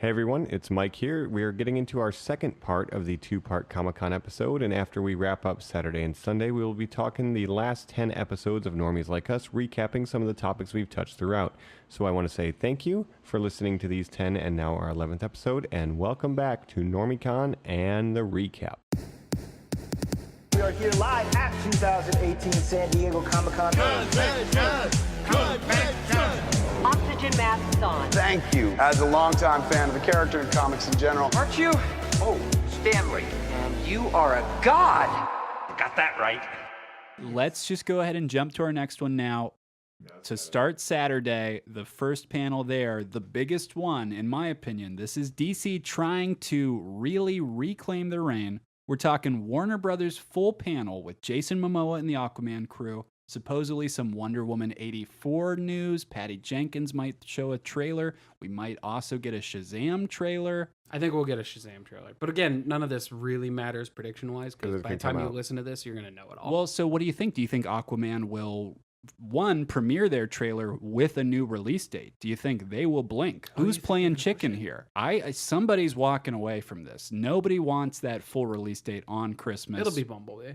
Hey everyone, it's Mike here. We are getting into our second part of the two-part Comic-Con episode, and after we wrap up Saturday and Sunday, we will be talking the last 10 episodes of Normies Like Us, recapping some of the topics we've touched throughout. So I want to say thank you for listening to these 10 and now our 11th episode, and welcome back to NormieCon and the recap. We are here live at 2018 San Diego Comic-Con. Oxygen masks on. Thank you. As a longtime fan of the character and comics in general. Aren't you? Oh, Stanley. And you are a god. Got that right. Let's just go ahead and jump to our next one now. To start Saturday, the first panel there, the biggest one, in my opinion, this is DC trying to really reclaim their reign. We're talking Warner Brothers full panel with Jason Momoa and the Aquaman crew. Supposedly some Wonder Woman 84 news. Patty Jenkins might show a trailer. We might also get a Shazam trailer. I think we'll get a Shazam trailer. But again, none of this really matters prediction-wise, because by the time you listen to this, you're going to know it all. Well, so what do you think? Do you think Aquaman will, one, premiere their trailer with a new release date? Do you think they will blink? Who's playing chicken here? Somebody's walking away from this. Nobody wants that full release date on Christmas. It'll be Bumblebee.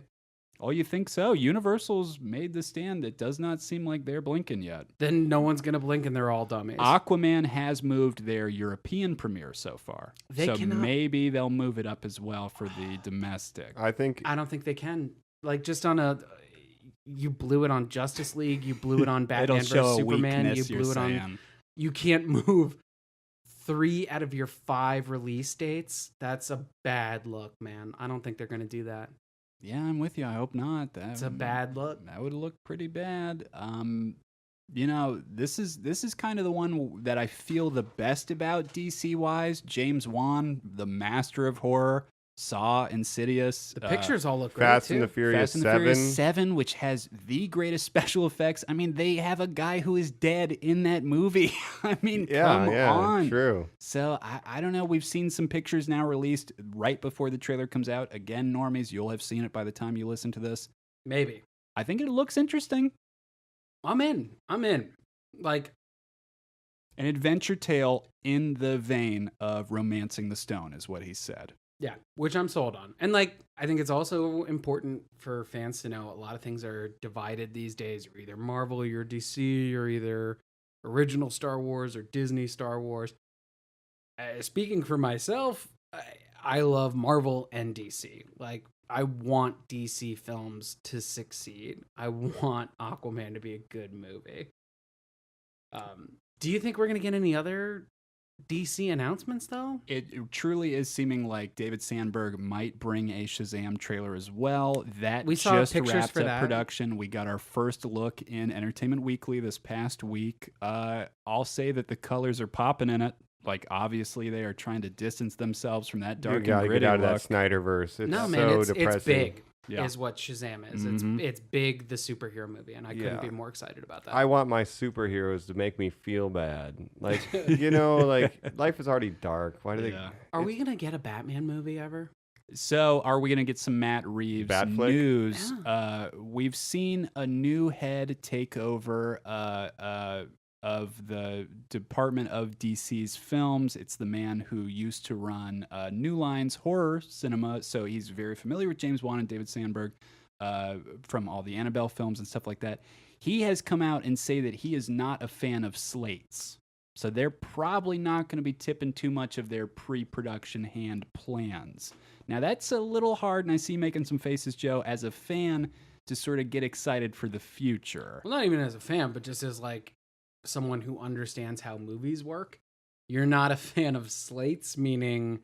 Oh, you think so? Universal's made the stand. It does not seem like they're blinking yet. Then no one's going to blink and they're all dummies. Aquaman has moved their European premiere so far. Maybe they'll move it up as well for the domestic. I don't think they can. Like, just on a... You blew it on Justice League. You blew it on Batman vs. Superman. You blew it on... You can't move 3 out of your 5 release dates. That's a bad look, man. I don't think they're going to do that. Yeah, I'm with you. I hope not. That's a bad look. That would look pretty bad. This is kind of the one that I feel the best about DC-wise. James Wan, the master of horror, Saw, Insidious. The pictures all look great, Fast too. and the Furious 7. Fast and the Furious 7, which has the greatest special effects. I mean, they have a guy who is dead in that movie. I mean, come on. True. So, I don't know. We've seen some pictures now released right before the trailer comes out. Again, Normies, you'll have seen it by the time you listen to this. Maybe. I think it looks interesting. I'm in. Like, an adventure tale in the vein of Romancing the Stone is what he said. Yeah, which I'm sold on. And, like, I think it's also important for fans to know a lot of things are divided these days. You're either Marvel, you're DC, you're either original Star Wars or Disney Star Wars. Speaking for myself, I love Marvel and DC. Like, I want DC films to succeed. I want Aquaman to be a good movie. Do you think we're going to get any other DC announcements, though? It truly is seeming like David Sandberg might bring a Shazam trailer as well. We saw just pictures wrapped for up that. production. We got our first look in Entertainment Weekly this past week. I'll say that the colors are popping in it. Like, obviously, they are trying to distance themselves from that dark and gritty get out look. of that Snyderverse. It's No, so man, it's depressing. big. Yeah. Is what Shazam is. Mhm. It's big, the superhero movie, and I couldn't be more excited about that. I want my superheroes to make me feel bad. Like, like, life is already dark. Why do they... Are we going to get a Batman movie ever? So, are we going to get some Matt Reeves Batflick? news? Yeah. We've seen a new head take over of the Department of DC's films. It's the man who used to run New Line's horror cinema, so he's very familiar with James Wan and David Sandberg from all the Annabelle films and stuff like that. He has come out and say that he is not a fan of slates. So they're probably not going to be tipping too much of their pre-production hand plans. Now, that's a little hard, and I see you making some faces, Joe, as a fan, to sort of get excited for the future. Well, not even as a fan, but just as, like, someone who understands how movies work. You're not a fan of slates, meaning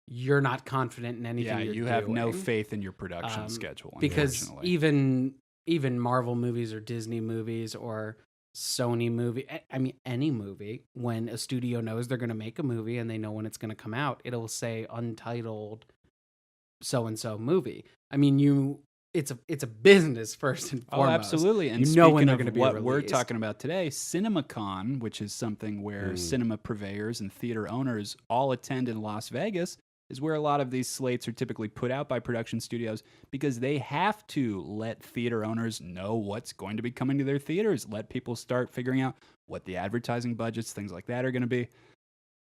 you're not confident in anything you're you doing. have no faith in your production schedule, because unfortunately. even Marvel movies or Disney movies or Sony movie, I mean, any movie, when a studio knows they're going to make a movie and they know when it's going to come out, it'll say untitled so-and-so movie. I mean, it's a business first and foremost. Oh, absolutely. And you know when they're speaking going to of be what released. we're talking about today, CinemaCon, which is something where cinema purveyors and theater owners all attend in Las Vegas, is where a lot of these slates are typically put out by production studios because they have to let theater owners know what's going to be coming to their theaters, let people start figuring out what the advertising budgets, things like that are going to be.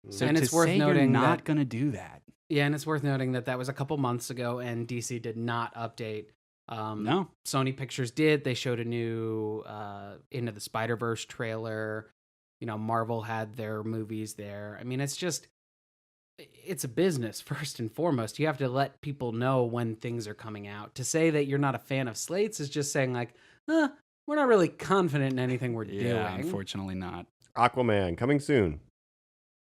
So And to it's worth say you're noting not that- going to do that. Yeah, and it's worth noting that that was a couple months ago, and DC did not update. No. Sony Pictures did. They showed a new Into the Spider-Verse trailer. You know, Marvel had their movies there. I mean, it's a business first and foremost. You have to let people know when things are coming out. To say that you're not a fan of slates is just saying like, we're not really confident in anything we're doing. Yeah, unfortunately not. Aquaman coming soon.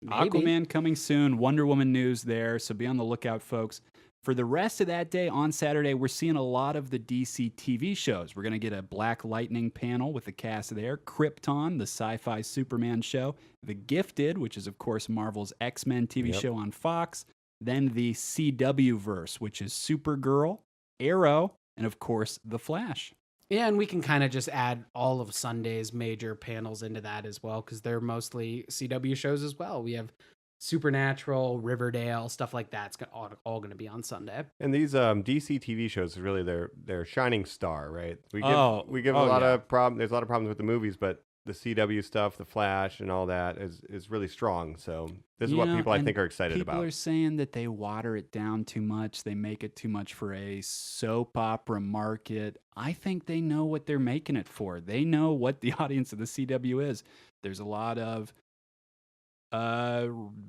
Maybe. Aquaman coming soon. Wonder Woman news there. So be on the lookout, folks. For the rest of that day, on Saturday, we're seeing a lot of the DC TV shows. We're going to get a Black Lightning panel with the cast there, Krypton, the sci-fi Superman show, The Gifted, which is, of course, Marvel's X-Men TV show on Fox, then the CW verse, which is Supergirl, Arrow, and, of course, The Flash. Yeah, and we can kind of just add all of Sunday's major panels into that as well, because they're mostly CW shows as well. We have Supernatural, Riverdale, stuff like that's all going to be on Sunday. And these DC TV shows is really their shining star, right? We give a Oh, lot yeah. of problem. There's a lot of problems with the movies, but the CW stuff, the Flash, and all that is really strong. So this is what people I think are excited about. People are saying that they water it down too much. They make it too much for a soap opera market. I think they know what they're making it for. They know what the audience of the CW is. There's a lot of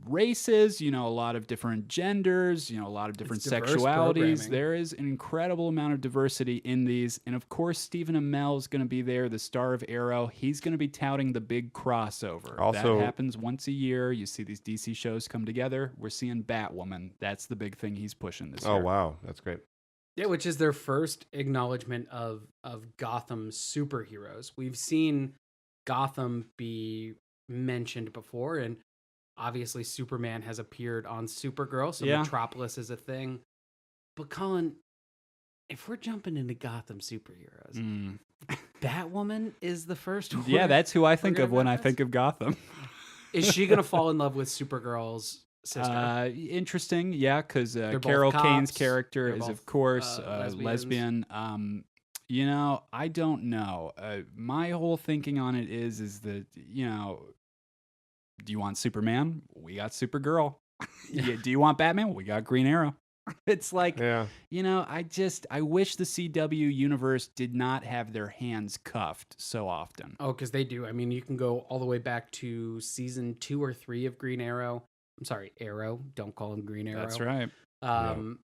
races, a lot of different genders, a lot of different It's diverse sexualities. programming. There is an incredible amount of diversity in these. And of course, Stephen Amell is going to be there, the star of Arrow. He's going to be touting the big crossover. Also- that happens once a year. You see these DC shows come together. We're seeing Batwoman. That's the big thing he's pushing this year. Oh wow, that's great. Yeah, which is their first acknowledgement of Gotham's superheroes. We've seen Gotham be mentioned before, and obviously Superman has appeared on Supergirl, so Yeah. Metropolis is a thing. But Colin, if we're jumping into Gotham superheroes, Batwoman is the first one. Yeah, that's who I think gonna of when I reference? think of Gotham. Is she going to fall in love with Supergirl's sister? Interesting, yeah, because both Carol Kane's cops. character They're is, both, of course, lesbians. lesbian. I don't know. My whole thinking on it is that, do you want Superman? We got Supergirl. Do you want Batman? We got Green Arrow. It's like, Yeah. I wish the CW universe did not have their hands cuffed so often. Oh, because they do. I mean, you can go all the way back to season 2 or 3 of Green Arrow. I'm sorry, Arrow. Don't call him Green Arrow. That's right.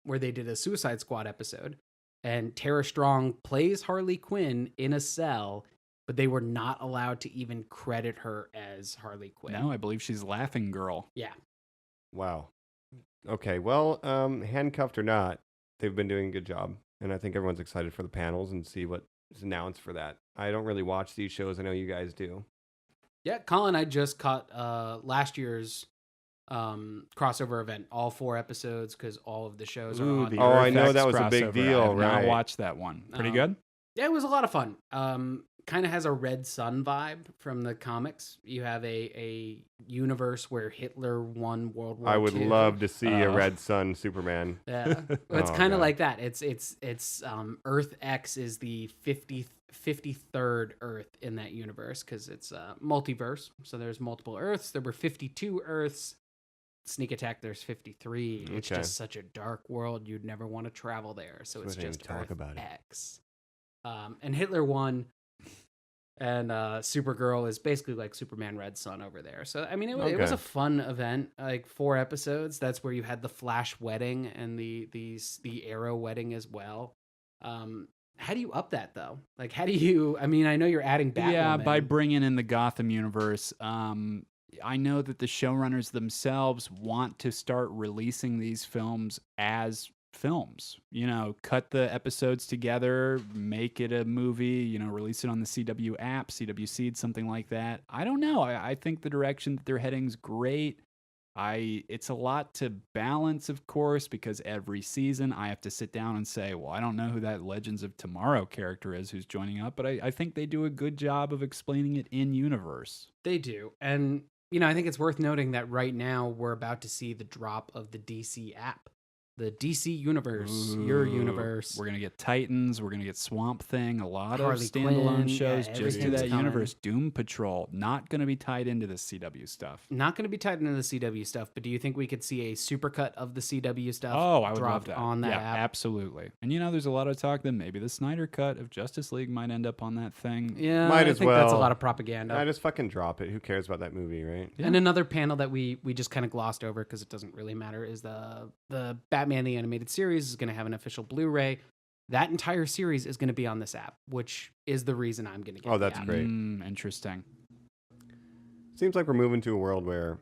Where they did a Suicide Squad episode. And Tara Strong plays Harley Quinn in a cell, but they were not allowed to even credit her as Harley Quinn. No, I believe she's Laughing Girl. Yeah. Wow. Okay. Well, handcuffed or not, they've been doing a good job, and I think everyone's excited for the panels and see what is announced for that. I don't really watch these shows. I know you guys do. Yeah, Colin, I just caught last year's crossover event, all 4 episodes, because all of the shows are Ooh, on. the Oh, I Earth know X that was a big crossover. deal, I have right. not watched that one. Pretty Oh. good? Yeah, it was a lot of fun. Kind of has a Red Sun vibe from the comics. You have a universe where Hitler won World War I would II. love to see a Oh. Red Sun Superman. Yeah, it's Oh, kind of God. like that. It's Earth X is the 53rd Earth in that universe because it's multiverse. So there's multiple Earths. There were 52 Earths. Sneak Attack, there's 53. It's Okay. just such a dark world. You'd never want to travel there. So it's We didn't just even talk Earth about it. X. And Hitler won. And Supergirl is basically like Superman Red Sun over there. So, I mean, it was Okay. a fun event, like 4 episodes. That's where you had the Flash wedding and the Arrow wedding as well. How do you up that, though? Like, how do you, I mean, I know you're adding Batwoman. Yeah, by bringing in the Gotham universe. I know that the showrunners themselves want to start releasing these films as films. Cut the episodes together, make it a movie, release it on the CW app, CW Seed, something like that. I don't know. I think the direction that they're heading's great. It's a lot to balance, of course, because every season I have to sit down and say, well, I don't know who that Legends of Tomorrow character is who's joining up, but I think they do a good job of explaining it in universe. They do. And, I think it's worth noting that right now we're about to see the drop of the DC app. the DC universe, your universe. We're gonna get Titans. We're gonna get Swamp Thing. A lot Harley of standalone Quinn, shows yeah, just to everything's that coming. universe. Doom Patrol not gonna be tied into the CW stuff. Not going to be tied into the CW stuff, but do you think we could see a supercut of the CW stuff? Oh, I would love dropped that. on that yeah, app? absolutely. And there's a lot of talk that maybe the Snyder cut of Justice League might end up on that thing. Yeah, Might I as think that's a well. lot of propaganda. I just fucking drop it. Who cares about that movie, right? And another panel that we just kind of glossed over because it doesn't really matter is the Batman the Animated Series is going to have an official Blu-ray. That entire series is going to be on this app, which is the reason I'm going to get. Oh, the that's app. great. Interesting. Seems like we're moving to a world where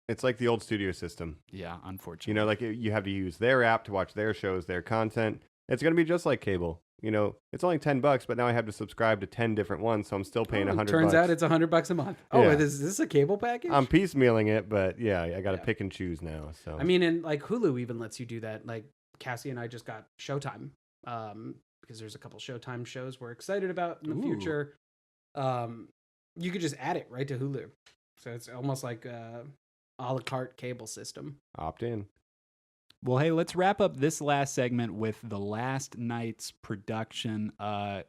it's like the old studio system. Yeah, unfortunately. Like you have to use their app to watch their shows, their content. It's going to be just like cable. It's only $10, but now I have to subscribe to 10 different ones, so I'm still paying $100. Turns out it's $100 a month. Oh, Yeah. is this a cable package? I'm piecemealing it, but yeah, I got to pick and choose now. So I mean, and like Hulu even lets you do that. Like Cassie and I just got Showtime because there's a couple Showtime shows we're excited about in the future. You could just add it right to Hulu, so it's almost like a la carte cable system. opt in. Well, hey, let's wrap up this last segment with the last night's production.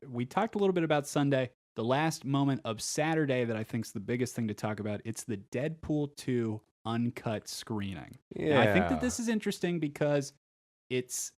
We talked a little bit about Sunday. The last moment of Saturday that I think is the biggest thing to talk about, it's the Deadpool 2 uncut screening. Yeah. Now, I think that this is interesting because it's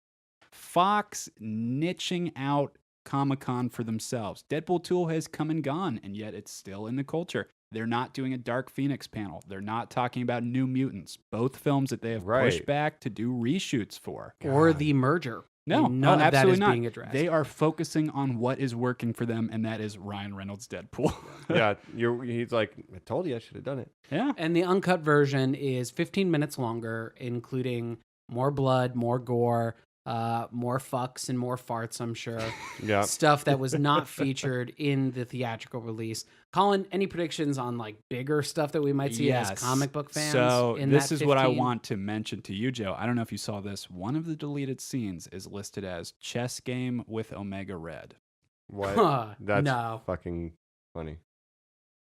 Fox niching out Comic-Con for themselves. Deadpool 2 has come and gone, and yet it's still in the culture. They're not doing a Dark Phoenix panel. They're not talking about New Mutants. Both films that they have pushed back to do reshoots for. Or the merger. No, none of that absolutely is not. being addressed. They are focusing on what is working for them, and that is Ryan Reynolds' Deadpool. Yeah, he's like, I told you I should have done it. Yeah. And the uncut version is 15 minutes longer, including more blood, more gore, more fucks and more farts, I'm sure. Yeah. Stuff that was not featured in the theatrical release. Colin, any predictions on like bigger stuff that we might see as comic book fans? So in this that is what I 15? want to mention to you, Joe. I don't know if you saw this. One of the deleted scenes is listed as chess game with Omega Red. What? That's no. fucking funny.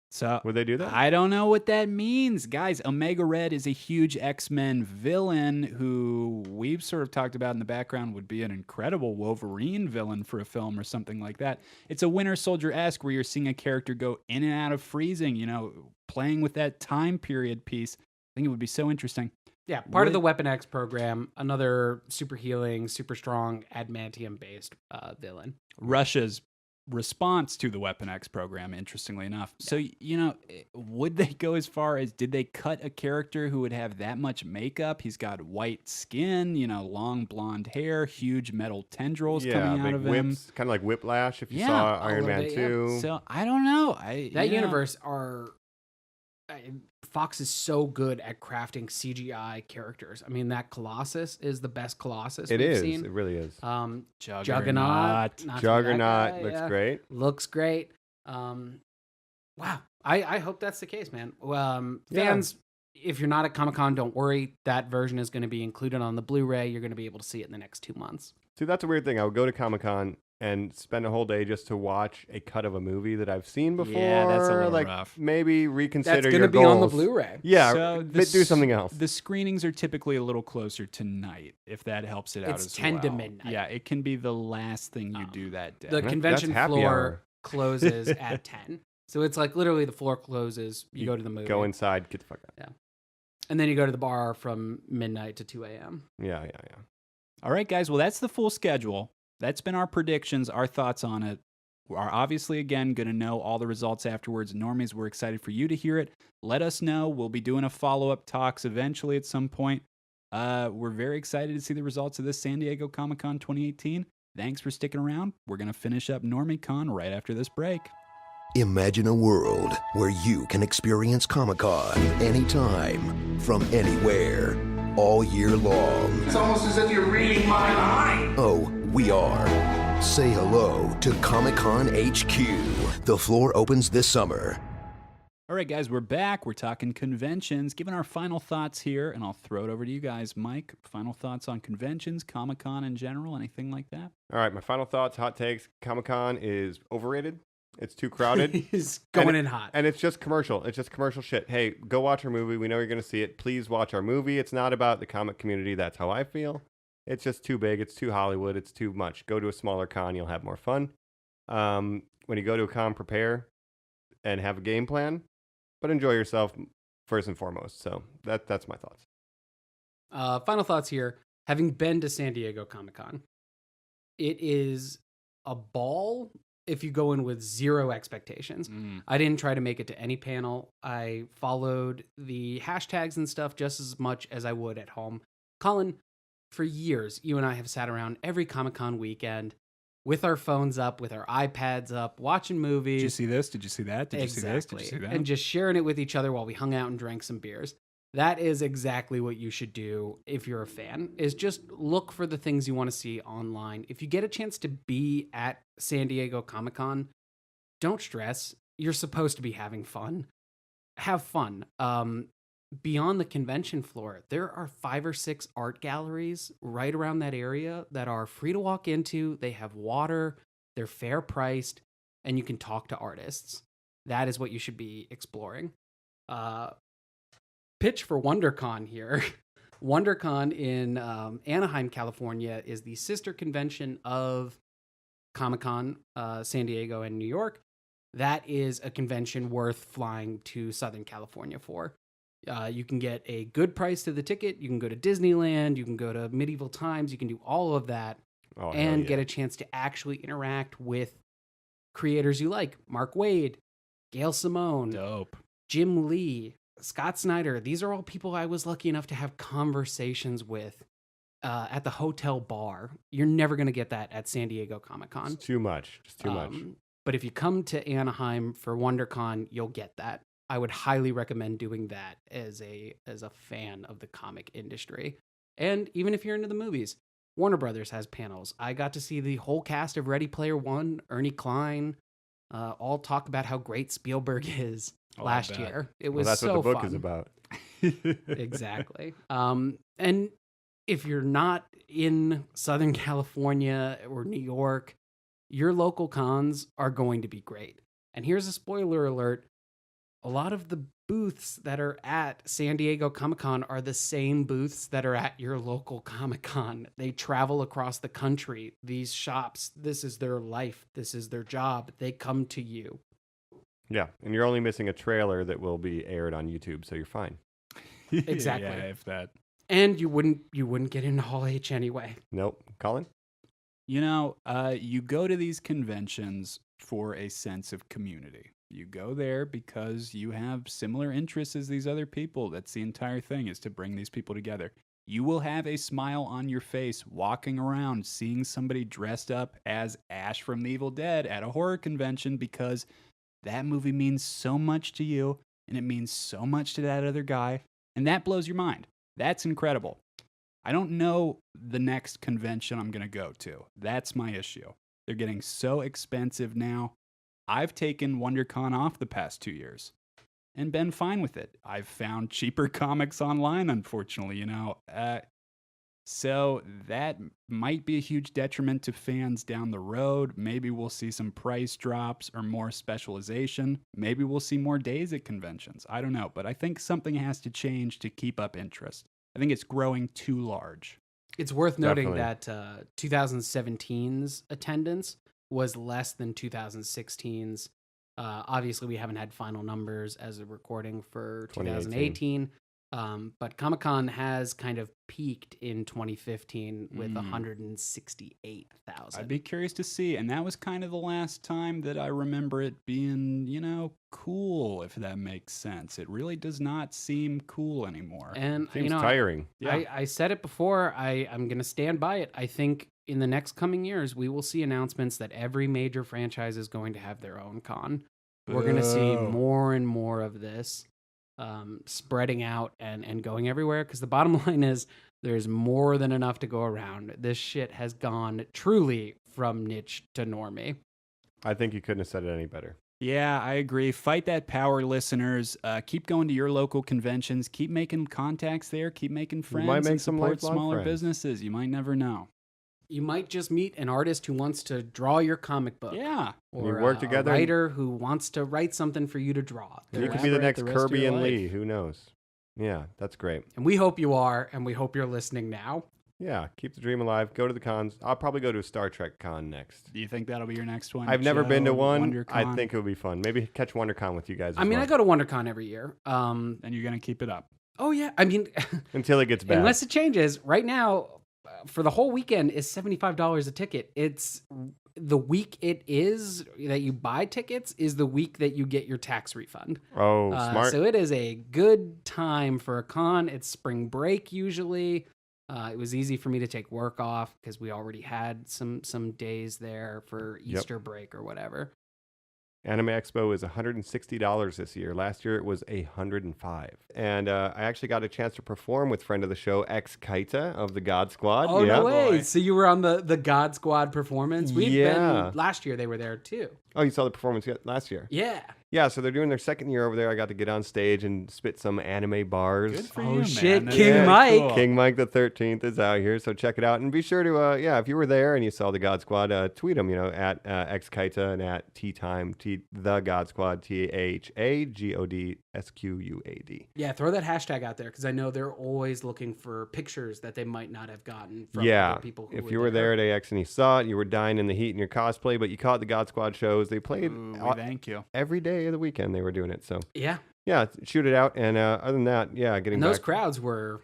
So Would they do that? I don't know what that means. Guys, Omega Red is a huge X-Men villain who we've sort of talked about in the background would be an incredible Wolverine villain for a film or something like that. It's a Winter Soldier-esque where you're seeing a character go in and out of freezing, playing with that time period piece. I think it would be so interesting. Yeah, part of the Weapon X program, another super healing, super strong adamantium-based villain. Russia's response to the Weapon X program, interestingly enough. So, would they go as far as, did they cut a character who would have that much makeup? He's got white skin, long blonde hair, huge metal tendrils coming out big of whips, him. kind of like Whiplash if you Yeah, saw a Iron little Man bit, 2. So, I don't know. That universe Fox is so good at crafting CGI characters. I mean, that Colossus is the best Colossus It we've is. seen. It really is. Juggernaut. not to be that Juggernaut guy, looks yeah. great. Looks great. Wow. I hope that's the case, man. Fans, if you're not at Comic-Con, don't worry. That version is going to be included on the Blu-ray. You're going to be able to see it in the next 2 months. See, that's a weird thing. I would go to Comic-Con and spend a whole day just to watch a cut of a movie that I've seen before. Yeah, that's a little like, rough. Maybe reconsider That's your going to be on the goals. Blu-ray. Yeah, So do something else. The screenings are typically a little closer to night, if that helps it out It's as 10 well. to midnight. Yeah, it can be the last thing you do that day. The convention That's happy floor hour. closes at 10. So it's like literally the floor closes. You go to the movie. Go inside, get the fuck out. Yeah. And then you go to the bar from midnight to 2 a.m. Yeah. All right, guys. Well, that's the full schedule. That's been our predictions, our thoughts on it. We are obviously, again, going to know all the results afterwards. Normies, we're excited for you to hear it. Let us know. We'll be doing a follow-up talks eventually at some point. We're very excited to see the results of this San Diego Comic-Con 2018. Thanks for sticking around. We're going to finish up NormieCon right after this break. Imagine a world where you can experience Comic-Con anytime, from anywhere, all year long. It's almost as if you're reading my mind. Oh, we are. Say hello to Comic-Con HQ. The floor opens this summer. All right, guys, we're back. We're talking conventions, giving our final thoughts here, and I'll throw it over to you guys. Mike, final thoughts on conventions, Comic-Con in general, anything like that? All right, my final thoughts, hot takes. Comic-Con is overrated. It's too crowded. He's going in hot. And it's just commercial. It's just commercial shit. Hey, go watch our movie. We know you're going to see it. Please watch our movie. It's not about the comic community. That's how I feel. It's just too big. It's too Hollywood. It's too much. Go to a smaller con. You'll have more fun. When you go to a con, prepare and have a game plan, but enjoy yourself first and foremost. So that's my thoughts. Final thoughts here. Having been to San Diego Comic-Con, it is a ball if you go in with zero expectations. I didn't try to make it to any panel. I followed the hashtags and stuff just as much as I would at home. Colin, for years, you and I have sat around every Comic-Con weekend with our phones up, with our iPads up, watching movies. Did you see this? Did you see that? Did you see this? Did you see that? And just sharing it with each other while we hung out and drank some beers. That is exactly what you should do if you're a fan, is just look for the things you want to see online. If you get a chance to be at San Diego Comic-Con, don't stress. You're supposed to be having fun. Have fun. Beyond the convention floor, there are 5 or 6 art galleries right around that area that are free to walk into. They have water, they're fair priced, and you can talk to artists. That is what you should be exploring. Pitch for WonderCon here. WonderCon in Anaheim, California is the sister convention of Comic-Con, San Diego and New York. That is a convention worth flying to Southern California for. You can get a good price to the ticket. You can go to Disneyland. You can go to Medieval Times. You can do all of that and get a chance to actually interact with creators you like. Mark Waid, Gail Simone, Dope. Jim Lee, Scott Snyder. These are all people I was lucky enough to have conversations with at the hotel bar. You're never going to get that at San Diego Comic-Con. It's too much. Just too much. But if you come to Anaheim for WonderCon, you'll get that. I would highly recommend doing that as a fan of the comic industry. And even if you're into the movies, Warner Brothers has panels. I got to see the whole cast of Ready Player One, Ernie Klein, all talk about how great Spielberg is last year. It was that's so what the book fun. is about. Exactly. And if you're not in Southern California or New York, your local cons are going to be great. And here's a spoiler alert. A lot of the booths that are at San Diego Comic-Con are the same booths that are at your local Comic-Con. They travel across the country. These shops, this is their life. This is their job. They come to you. Yeah, and you're only missing a trailer that will be aired on YouTube, so you're fine. Exactly. Yeah, if that. And you wouldn't get into Hall H anyway. Nope. Colin? You know, you go to these conventions for a sense of community. You go there because you have similar interests as these other people. That's the entire thing, is to bring these people together. You will have a smile on your face walking around, seeing somebody dressed up as Ash from The Evil Dead at a horror convention, because that movie means so much to you, and it means so much to that other guy, and that blows your mind. That's incredible. I don't know the next convention I'm going to go to. That's my issue. They're getting so expensive now. I've taken WonderCon off the past 2 years and been fine with it. I've found cheaper comics online, unfortunately, you know. So that might be a huge detriment to fans down the road. Maybe we'll see some price drops or more specialization. Maybe we'll see more days at conventions. I don't know, but I think something has to change to keep up interest. I think it's growing too large. It's worth noting Definitely. that 2017's attendance was less than 2016's. Obviously, we haven't had final numbers as a recording for 2018. But Comic-Con has kind of peaked in 2015 with 168,000. I'd be curious to see. And that was kind of the last time that I remember it being, you know, cool, if that makes sense. It really does not seem cool anymore. And Seems you know, tiring. I said it before. I'm going to stand by it. I think in the next coming years, we will see announcements that every major franchise is going to have their own con. We're going to see more and more of this spreading out and going everywhere, because the bottom line is there's more than enough to go around. This shit has gone truly from niche to normie. I think you couldn't have said it any better. Yeah, I agree. Fight that power, listeners. Keep going to your local conventions. Keep making contacts there. Keep making friends. might make and some support lifelong smaller friends. businesses. You might never know. You might just meet an artist who wants to draw your comic book. Yeah. And Or you work a together. writer who wants to write something for you to draw. You could be the Collaborate next the rest of Kirby your and life. Lee. Who knows? Yeah, that's great. And we hope you are, and we hope you're listening now. Yeah, keep the dream alive. Go to the cons. I'll probably go to a Star Trek con next. Do you think that'll be your next one? I've never been to one. I WonderCon? think it would be fun. Maybe catch WonderCon with you guys. I mean, I go to WonderCon every year. And you're gonna keep it up. Oh yeah. I mean, until it gets bad. unless it changes. Right now, for the whole weekend is $75 a ticket. It's the week it is that you buy tickets is the week that you get your tax refund. Oh, smart. So it is a good time for a con. It's spring break usually. It was easy for me to take work off because we already had some days there for Easter break or whatever. Anime Expo is $160 this year. Last year it was $105. And I actually got a chance to perform with friend of the show, X Kaita of the God Squad. Oh, yeah. no way. So you were on the God Squad performance? Last year they were there too. Oh, you saw the performance last year? Yeah. Yeah, so they're doing their second year over there. I got to get on stage and spit some anime bars. Good for Oh, you, shit, man. King That's Mike. cool. King Mike the 13th is out here, so check it out. And be sure to, if you were there and you saw the God Squad, tweet them, at XKaita and at T-Time, the God Squad, THAGODSQUAD. Yeah, throw that hashtag out there because I know they're always looking for pictures that they might not have gotten from other people who if you were there at AX and you saw it, you were dying in the heat in your cosplay, but you caught the God Squad shows. They played Thank you. every day of the weekend. They were doing it, so Yeah. yeah, shoot it out. And other than that, getting And those back. crowds were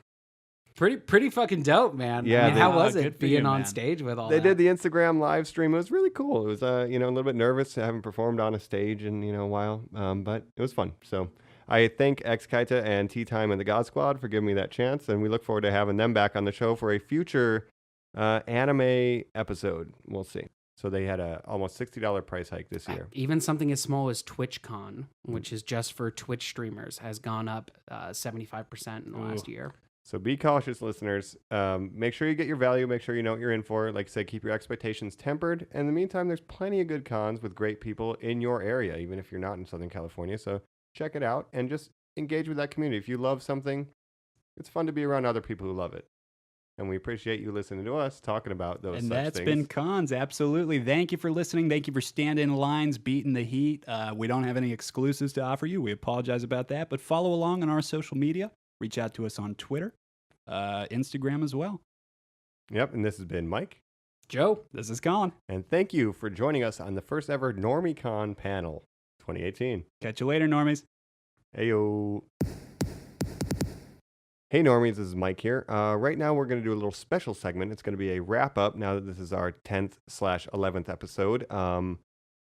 pretty fucking dope, man. Yeah, I mean, they- how was Good it for being you, on man. stage with all They that? did the Instagram live stream. It was really cool. It was, a little bit nervous. I haven't performed on a stage in, a while, but it was fun. So I thank X Kaita and Tea Time and the God Squad for giving me that chance. And we look forward to having them back on the show for a future anime episode. We'll see. So they had a almost $60 price hike this year. Even something as small as TwitchCon, which is just for Twitch streamers, has gone up 75% in the last year. So be cautious, listeners. Make sure you get your value. Make sure you know what you're in for. Like I said, keep your expectations tempered. And in the meantime, there's plenty of good cons with great people in your area, even if you're not in Southern California. So check it out and just engage with that community. If you love something, it's fun to be around other people who love it. And we appreciate you listening to us talking about those And such that's things. been cons. Absolutely. Thank you for listening. Thank you for standing in lines, beating the heat. We don't have any exclusives to offer you. We apologize about that. But follow along on our social media. Reach out to us on Twitter, Instagram as well. Yep. And this has been Mike. Joe. This is Colin. And thank you for joining us on the first ever NormieCon panel 2018. Catch you later, Normies. Heyo. Hey Normies, this is Mike here. Right now we're going to do a little special segment. It's going to be a wrap up now that this is our 10th/11th episode.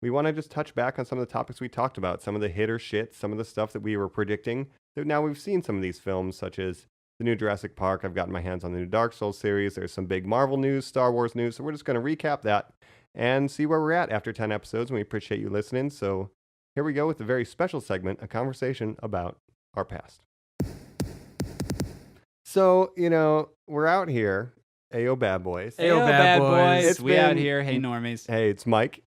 We want to just touch back on some of the topics we talked about, some of the hit or shit, some of the stuff that we were predicting. Now we've seen some of these films, such as the new Jurassic Park. I've gotten my hands on the new Dark Souls series. There's some big Marvel news, Star Wars news. So we're just going to recap that and see where we're at after 10 episodes. And we appreciate you listening. So here we go with a very special segment, a conversation about our past. So, we're out here. Ayo, bad boys. Ayo, bad boys. It's We out been- here. Hey, Normies. Hey, it's Mike.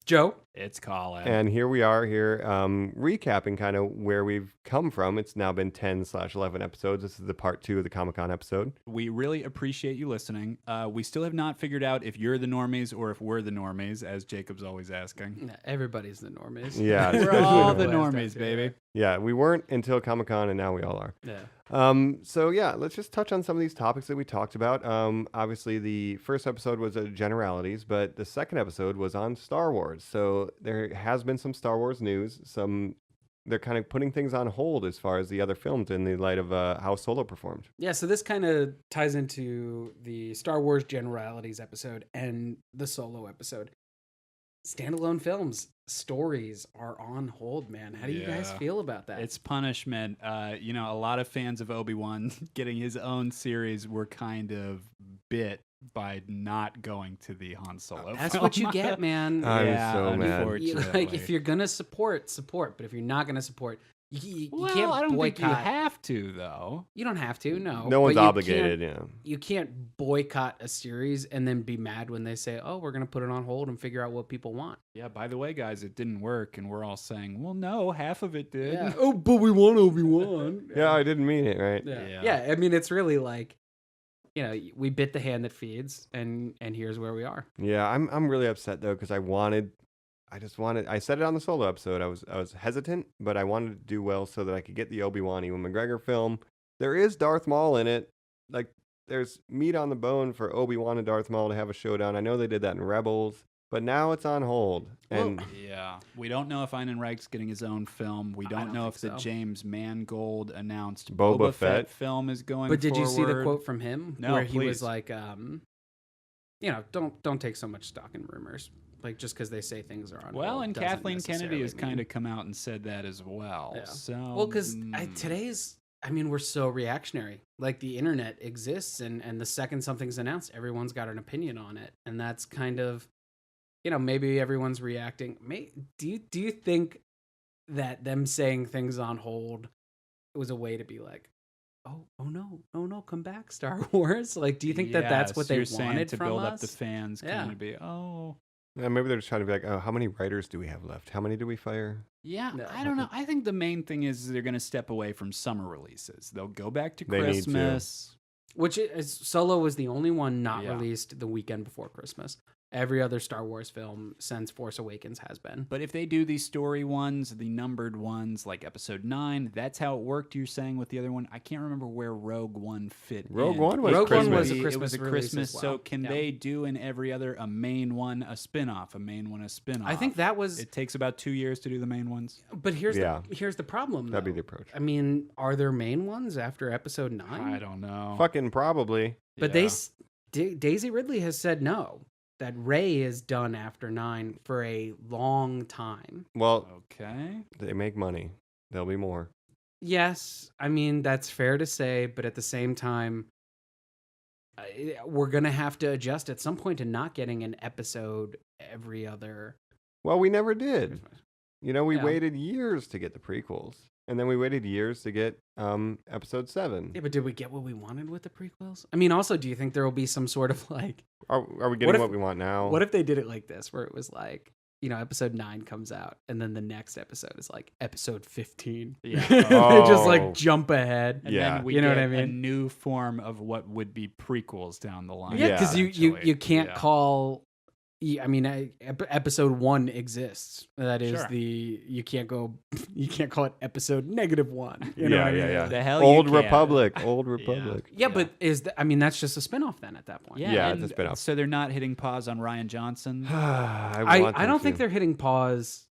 Joe. It's Colin. And here we are recapping kind of where we've come from. It's now been 10/11 episodes. This is the part 2 of the Comic-Con episode. We really appreciate you listening. We still have not figured out if you're the Normies or if we're the Normies, as Jacob's always asking. Everybody's the Normies. Yeah, We're especially all the the last Normies, episode. baby. Yeah, we weren't until Comic-Con, and now we all are. Yeah. So yeah, let's just touch on some of these topics that we talked about. Obviously, the first episode was generalities, but the second episode was on Star Wars. So there has been some Star Wars news. They're kind of putting things on hold as far as the other films in the light of how Solo performed. Yeah, so this kind of ties into the Star Wars generalities episode and the Solo episode. Standalone films, stories are on hold, man. How do you guys Yeah. feel about that? It's punishment. A lot of fans of Obi-Wan getting his own series were kind of bit by not going to the Han Solo That's film. what you get, man. I'm Yeah, so mad. unfortunately. If you're gonna support, but if you're not gonna support, you Well, can't I don't think you boycott. have to, though. You don't have to, no. No one's But you obligated, can't- yeah. You can't boycott a series and then be mad when they say, "Oh, we're gonna put it on hold and figure out what people want." Yeah, by the way, guys, it didn't work, and we're all saying, well, no, half of it did. Yeah. Oh, but we want Obi-Wan. Yeah, I didn't mean it, right? Yeah. I mean, it's really like, we bit the hand that feeds, and here's where we are. Yeah, I'm really upset though because I said it on the Solo episode. I was hesitant, but I wanted to do well so that I could get the Obi-Wan Ewan McGregor film. There is Darth Maul in it. Like there's meat on the bone for Obi-Wan and Darth Maul to have a showdown. I know they did that in Rebels, but now it's on hold. And Yeah, we don't know if Einenreich's getting his own film. We don't know if the so. James Mangold announced Boba Boba Fett Fett film is going. But did you see the forward. quote from him No, where he was please. like, don't take so much stock in rumors. Like just because they say things are on Well, hold and doesn't Kathleen Kennedy has necessarily kind mean- of come out and said that as well. Yeah. So Well, because we're so reactionary. Like the internet exists, and the second something's announced, everyone's got an opinion on it, and that's kind of, maybe everyone's reacting. Do you think that them saying things on hold was a way to be like, oh no, come back, Star Wars? Like, do you think that that's what so they you're saying wanted to from build us? up the fans? Yeah. Kind of be yeah, maybe they're just trying to be like, oh, how many writers do we have left? How many do we fire? Yeah, No. I don't know. I think the main thing is they're going to step away from summer releases. They'll go back to They need to. Christmas. Which is Solo was the only one not Yeah. released the weekend before Christmas. Every other Star Wars film since Force Awakens has been. But if they do these story ones, the numbered ones, like Episode 9, that's how it worked. You're saying with the other one, I can't remember where Rogue One fit. Rogue in. One was Rogue One Christmas. was a It Christmas was a release Christmas. as So well. can Yeah. they do in every other a main one, a spin-off, a main one, a spin-off? I think that was. It takes about 2 years to do the main ones. But here's Yeah. the problem. That'd be though. the approach. I mean, are there main ones after Episode 9? I don't know. Fucking probably. But Daisy Ridley has said no. That Rey is done after 9 for a long time. Well, Okay. they make money. There'll be more. Yes, I mean that's fair to say, but at the same time, we're gonna have to adjust at some point to not getting an episode every other. Well, we never did. We Yeah. waited years to get the prequels. And then we waited years to get episode 7. Yeah, but did we get what we wanted with the prequels? I mean, also, do you think there will be some sort of like? Are we getting what we want now? What if they did it like this, where it was like, episode 9 comes out, and then the next episode is like episode 15. Yeah. They just Oh. like jump ahead. And Yeah. then we You know get what I a mean? new form of what would be prequels down the line. Yeah, because you essentially. can't Yeah. call. I mean, episode 1 exists. That is Sure. you can't call it episode -1. You know Yeah, what I mean? yeah. The hell Old you can. Republic. Old Republic. Yeah, but that's just a spinoff then at that point. Yeah, and it's a spin-off. So they're not hitting pause on Ryan Johnson. I don't think they're hitting pause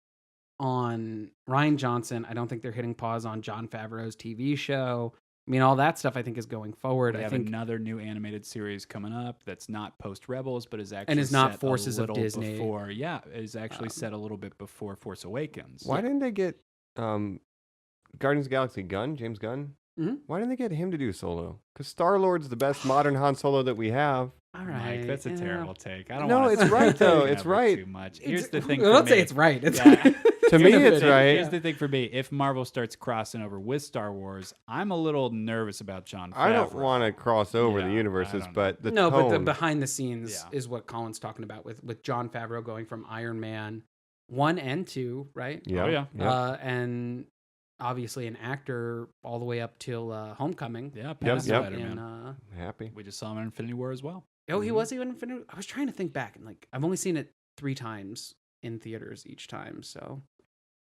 on Ryan Johnson. I don't think they're hitting pause on Jon Favreau's TV show. I mean, all that stuff I think is going forward. We I have think another new animated series coming up that's not post Rebels, but is actually And is not set Forces a of little Disney. Before, is actually set a little bit before Force Awakens. Why didn't they get Guardians of the Galaxy James Gunn? Mhm. Why didn't they get him to do Solo? Because Star-Lord's the best modern Han Solo that we have. all right. Mike, that's a yeah. terrible take. I don't. No, wanna it's say right, though. that It's ever right. Too much. Here's the thing. Well, for don't say me. it's right. It's Yeah. To me, it's Innovative. right. Here's the thing for me: if Marvel starts crossing over with Star Wars, I'm a little nervous about Jon Favreau. I don't want to cross over the Yeah, universes, I don't but the No, tone. but the behind the scenes Yeah. is what Colin's talking about with Jon Favreau going from Iron Man 1 and 2, right? Yeah. Oh, yeah. And obviously an actor all the way up till Homecoming. Yeah, Yep, past yep. Spider-Man. Happy. We just saw him in Infinity War as well. Oh, he was even Infinity. I was trying to think back, and like I've only seen it 3 times in theaters each time, so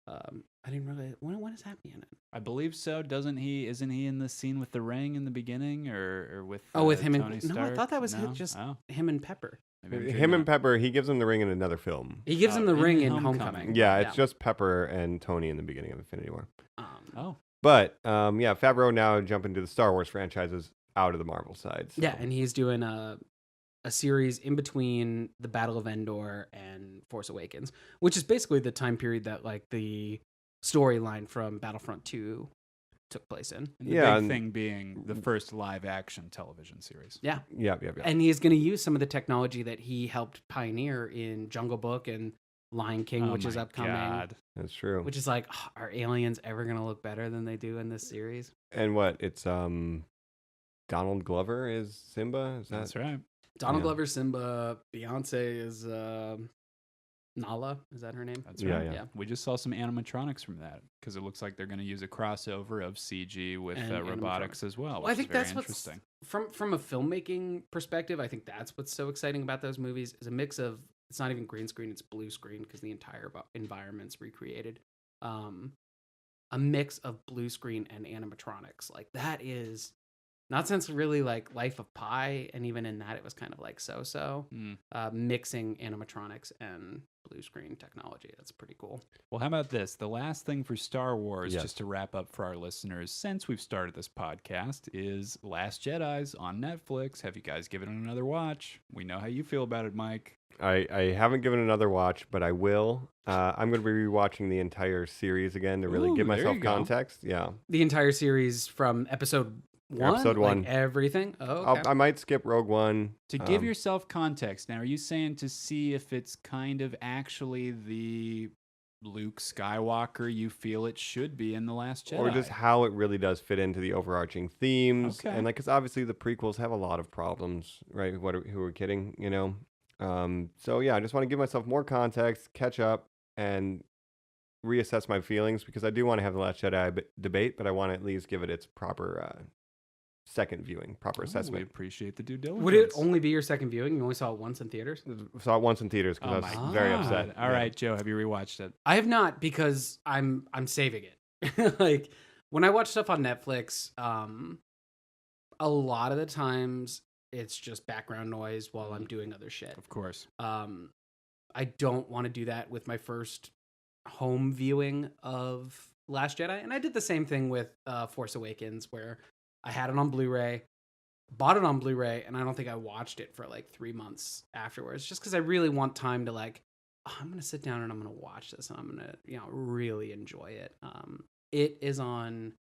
I didn't really. When is Happy in it? I believe so. Isn't he in the scene with the ring in the beginning, or with? With him Tony and Stark? no, I thought that was No? just Oh, him and Pepper. maybe I'm Him dreaming and that. Pepper, he gives him the ring in another film. He gives him the in ring in Homecoming. Homecoming. Yeah, it's just Pepper and Tony in the beginning of Infinity War. Oh, But Favreau now jumping to the Star Wars franchises out of the Marvel side. so- Yeah, and he's doing a series in between the Battle of Endor and Force Awakens, which is basically the time period that like the storyline from Battlefront 2 took place in. and the Yeah, big and- thing being the first live-action television series. Yeah. Yeah. And he is going to use some of the technology that he helped pioneer in Jungle Book and Lion King, Oh which is my upcoming. God. That's true. Which is like, are aliens ever going to look better than they do in this series? And what? It's Donald Glover is Simba? Is that That's right. Donald Yeah. Glover, Simba, Beyonce is Nala. Is that her name? That's Yeah, right. yeah. We just saw some animatronics from that because it looks like they're going to use a crossover of CG with And robotics as well. Well, I which think is very that's what's interesting. from a filmmaking perspective. I think that's what's so exciting about those movies is a mix of it's not even green screen, it's blue screen because the entire environment's recreated. A mix of blue screen and animatronics, like that is not since really like Life of Pi, and even in that it was kind of like so-so. Mixing animatronics and blue screen technology. That's pretty cool. Well, how about this? The last thing for Star Wars, Yes. just to wrap up for our listeners, since we've started this podcast, is Last Jedi's on Netflix. Have you guys given it another watch? We know how you feel about it, Mike. I haven't given another watch, but I will. I'm going to be rewatching the entire series again to really Ooh, give there myself you go. context. Yeah. The entire series from episode 1? Episode 1. Like everything? Oh, okay. I might skip Rogue One. To give yourself context, now, are you saying to see if it's kind of actually the Luke Skywalker you feel it should be in The Last Jedi? Or just how it really does fit into the overarching themes. Okay. And like, because obviously the prequels have a lot of problems, right? Who are kidding, you know? So yeah, I just want to give myself more context, catch up, and reassess my feelings, because I do want to have the Last Jedi debate, but I want to at least give it its proper second viewing, proper We assessment. appreciate the due diligence. Would it only be your second viewing? You only saw it once in theaters? Saw it once in theaters Oh because I my was very God. upset. All right, Joe, have you rewatched it? I have not, because I'm saving it. Like when I watch stuff on Netflix, a lot of the times it's just background noise while I'm doing other shit. Of course. I don't want to do that with my first home viewing of Last Jedi. And I did the same thing with Force Awakens, where I had it on Blu-ray, bought it on Blu-ray, and I don't think I watched it for like 3 months afterwards, just because I really want time to like, oh, I'm going to sit down and I'm going to watch this and I'm going to, you know, really enjoy it. It is on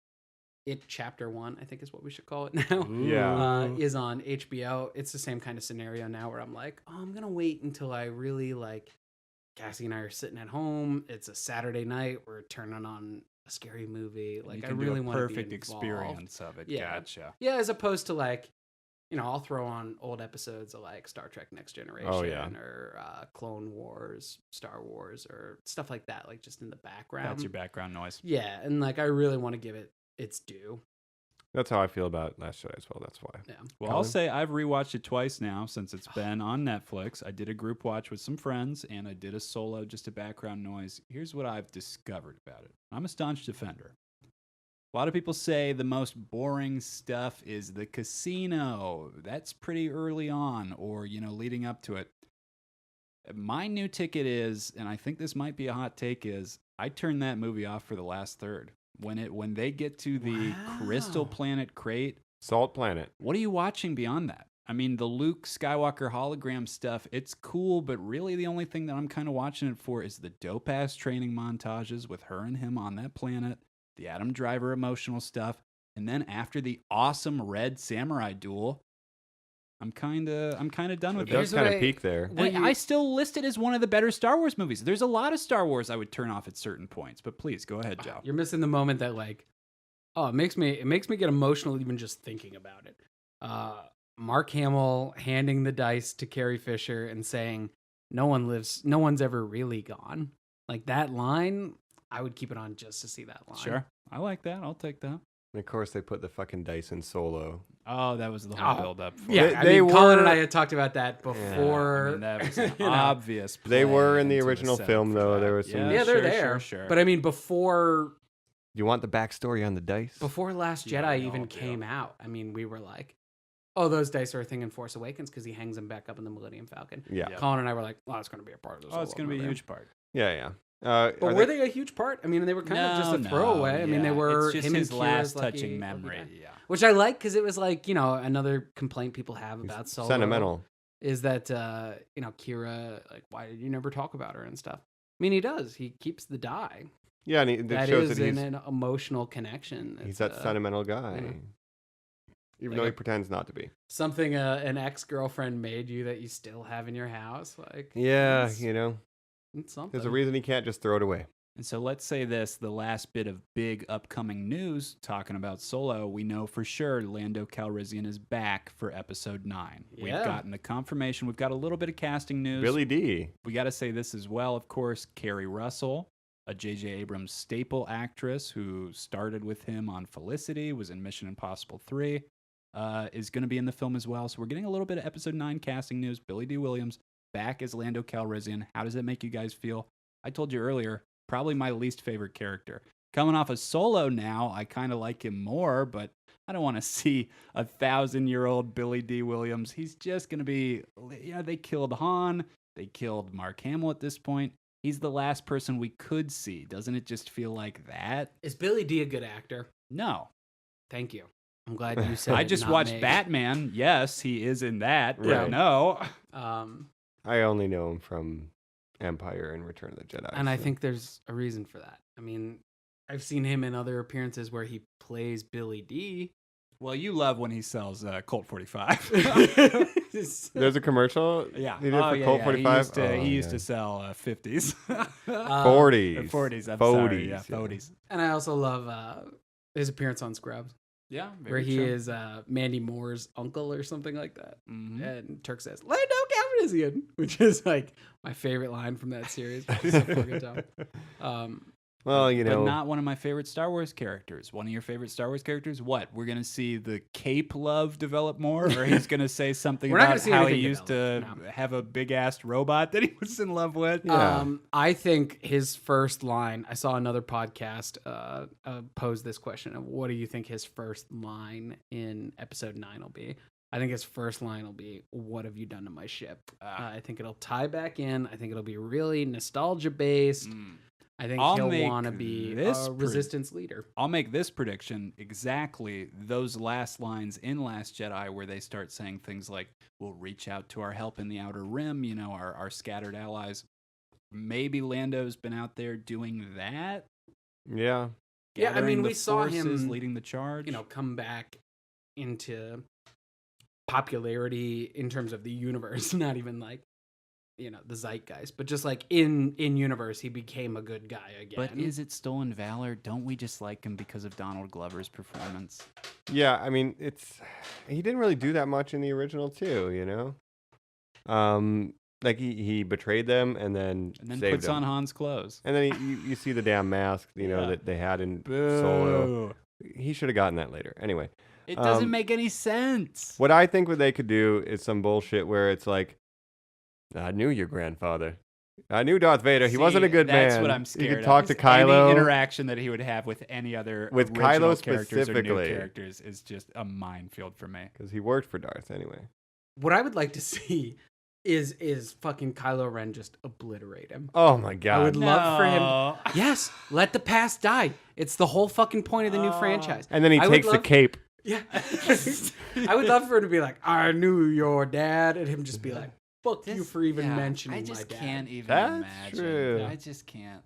Chapter 1, I think is what we should call it now. Yeah. Is on HBO. It's the same kind of scenario now where I'm like, oh, I'm going to wait until I really like, Cassie and I are sitting at home. It's a Saturday night. We're turning on a scary movie. Like, You I can really do a want to be perfect involved. experience of it. Yeah. Gotcha. Yeah, as opposed to like, you know, I'll throw on old episodes of like Star Trek Next Generation or Clone Wars, Star Wars, or stuff like that, like just in the background. That's your background noise. Yeah, and like I really want to give it its due. That's how I feel about Last Jedi as well. That's why. Yeah. Well, I'll Colin? say I've rewatched it twice now since it's been on Netflix. I did a group watch with some friends, and I did a solo, just a background noise. Here's what I've discovered about it. I'm a staunch defender. A lot of people say the most boring stuff is the casino. That's pretty early on, or, you know, leading up to it. My new ticket is, and I think this might be a hot take, is I turned that movie off for the last third. When they get to the Crystal Planet crate, Salt Planet. what are you watching beyond that? I mean, the Luke Skywalker hologram stuff, it's cool, but really the only thing that I'm kind of watching it for is the dope-ass training montages with her and him on that planet, the Adam Driver emotional stuff, and then after the awesome Red Samurai duel, I'm kind of done with It does that. kind of peak there. I still list it as one of the better Star Wars movies. There's a lot of Star Wars I would turn off at certain points, but please go ahead, Joe. You're missing the moment that like, oh, it makes me get emotional even just thinking about it. Mark Hamill handing the dice to Carrie Fisher and saying, no one's ever really gone. Like that line, I would keep it on just to see that line. Sure. I like that. I'll take that. And of course, they put the fucking dice in Solo. Oh, that was the whole build-up. For Yeah, it. I They mean, Colin and were- I had talked about that before. I mean, that was an you know. obvious. They were in the plan to original set film, for though. that. There was some- Yeah, they're sure, there. Sure. But I mean, before You want the backstory on the dice? Last Yeah, Jedi we even all do. came out, I mean, we were like, oh, those dice are a thing in Force Awakens because he hangs them back up in the Millennium Falcon. Yeah. Yeah. Colin and I were like, oh, it's going to be a part of this. Oh, it's going to be a huge part. Yeah, yeah. But were they a huge part? I mean, they were kind of just a throwaway. I mean, they were It's just him his and last Kira's touching lucky memory. guy. Yeah. Which I like because it was like, you know, another complaint people have about Solo Sentimental. is that, you know, Kira, like, why did you never talk about her and stuff? I mean, he does. He keeps the die. Yeah, and that That shows is that he's, an emotional connection. he's It's, that sentimental guy. yeah. Even Like though he a- pretends not to be. something an ex-girlfriend made you that you still have in your house. Like, Yeah, it's, you know. it's something. There's a reason he can't just throw it away. And so let's say this, the last bit of big upcoming news talking about Solo, we know for sure Lando Calrissian is back for episode 9. We've Yeah. gotten the confirmation. We've got a little bit of casting news. Billy D. We got to say this as well, of course, Carrie Russell, a J.J. Abrams staple actress who started with him on Felicity, was in Mission Impossible 3, is going to be in the film as well. So we're getting a little bit of episode 9 casting news. Billy D. Williams back as Lando Calrissian. How does that make you guys feel? I told you earlier, probably my least favorite character. Coming off a Solo now, I kind of like him more, but I don't want to see 1,000-year-old Billy D. Williams. He's just going to be, they killed Han. They killed Mark Hamill at this point. He's the last person we could see. Doesn't it just feel like that? Is Billy D a good actor? No. Thank you. I'm glad you said I it, just not watched me. Batman. Yes, he is in that. Right. But no. I only know him from Empire and Return of the Jedi. And I so. think there's a reason for that. I mean, I've seen him in other appearances where he plays Billy D. Well, you love when he sells Colt 45. There's a commercial. Yeah. He did for Colt 45. He used to sell 50s. 40s. 40s. I'm 40s. sorry. Yeah, 40s. And I also love his appearance on Scrubs, Yeah. where he is Mandy Moore's uncle or something like that. Mm-hmm. And Turk says, "Lando Calrissian," which is like my favorite line from that series. It's so fucking dumb. Well, But not one of my favorite Star Wars characters. One of your favorite Star Wars characters? What? We're going to see the cape love develop more? Or he's going to say something We're not about gonna see how he anything used to develop, have a big-assed robot that he was in love with? Yeah. I think his first line, I saw another podcast pose this question of what do you think his first line in episode 9 will be? I think his first line will be, "What have you done to my ship?" I think it'll tie back in. I think it'll be really nostalgia-based. I think I'll he'll make want to be this a resistance leader. I'll make this prediction exactly those last lines in Last Jedi where they start saying things like, we'll reach out to our help in the Outer Rim, our scattered allies. Maybe Lando's been out there doing that. Yeah. Yeah, I mean, gathering the we saw forces, him, leading the charge. Come back into popularity in terms of the universe, not even like, the zeitgeist, but just like in universe, he became a good guy again. But is it stolen valor? Don't we just like him because of Donald Glover's performance? Yeah, I mean, he didn't really do that much in the original too, Like he betrayed them and then saved puts them. on Han's clothes. And then you see the damn mask, Yeah. that they had in Boo. Solo. He should have gotten that later. Anyway, It doesn't make any sense. what I think what they could do is some bullshit where it's like, I knew your grandfather. I knew Darth Vader. He wasn't a good man. That's what I'm scared You could of. talk to Kylo. Any interaction that he would have with any other With original Kylo characters or new specifically. characters is just a minefield for me. Because he worked for Darth anyway. what I would like to see is fucking Kylo Ren just obliterate him. Oh my god. I would love for him. Yes, let the past die. It's the whole fucking point of the new franchise. And then he I would takes the love- cape. Yeah. I would love for him to be like, "I knew your dad," and him just be like, "Fuck you for even mentioning I my just dad." can't even That's imagine. true. I just can't.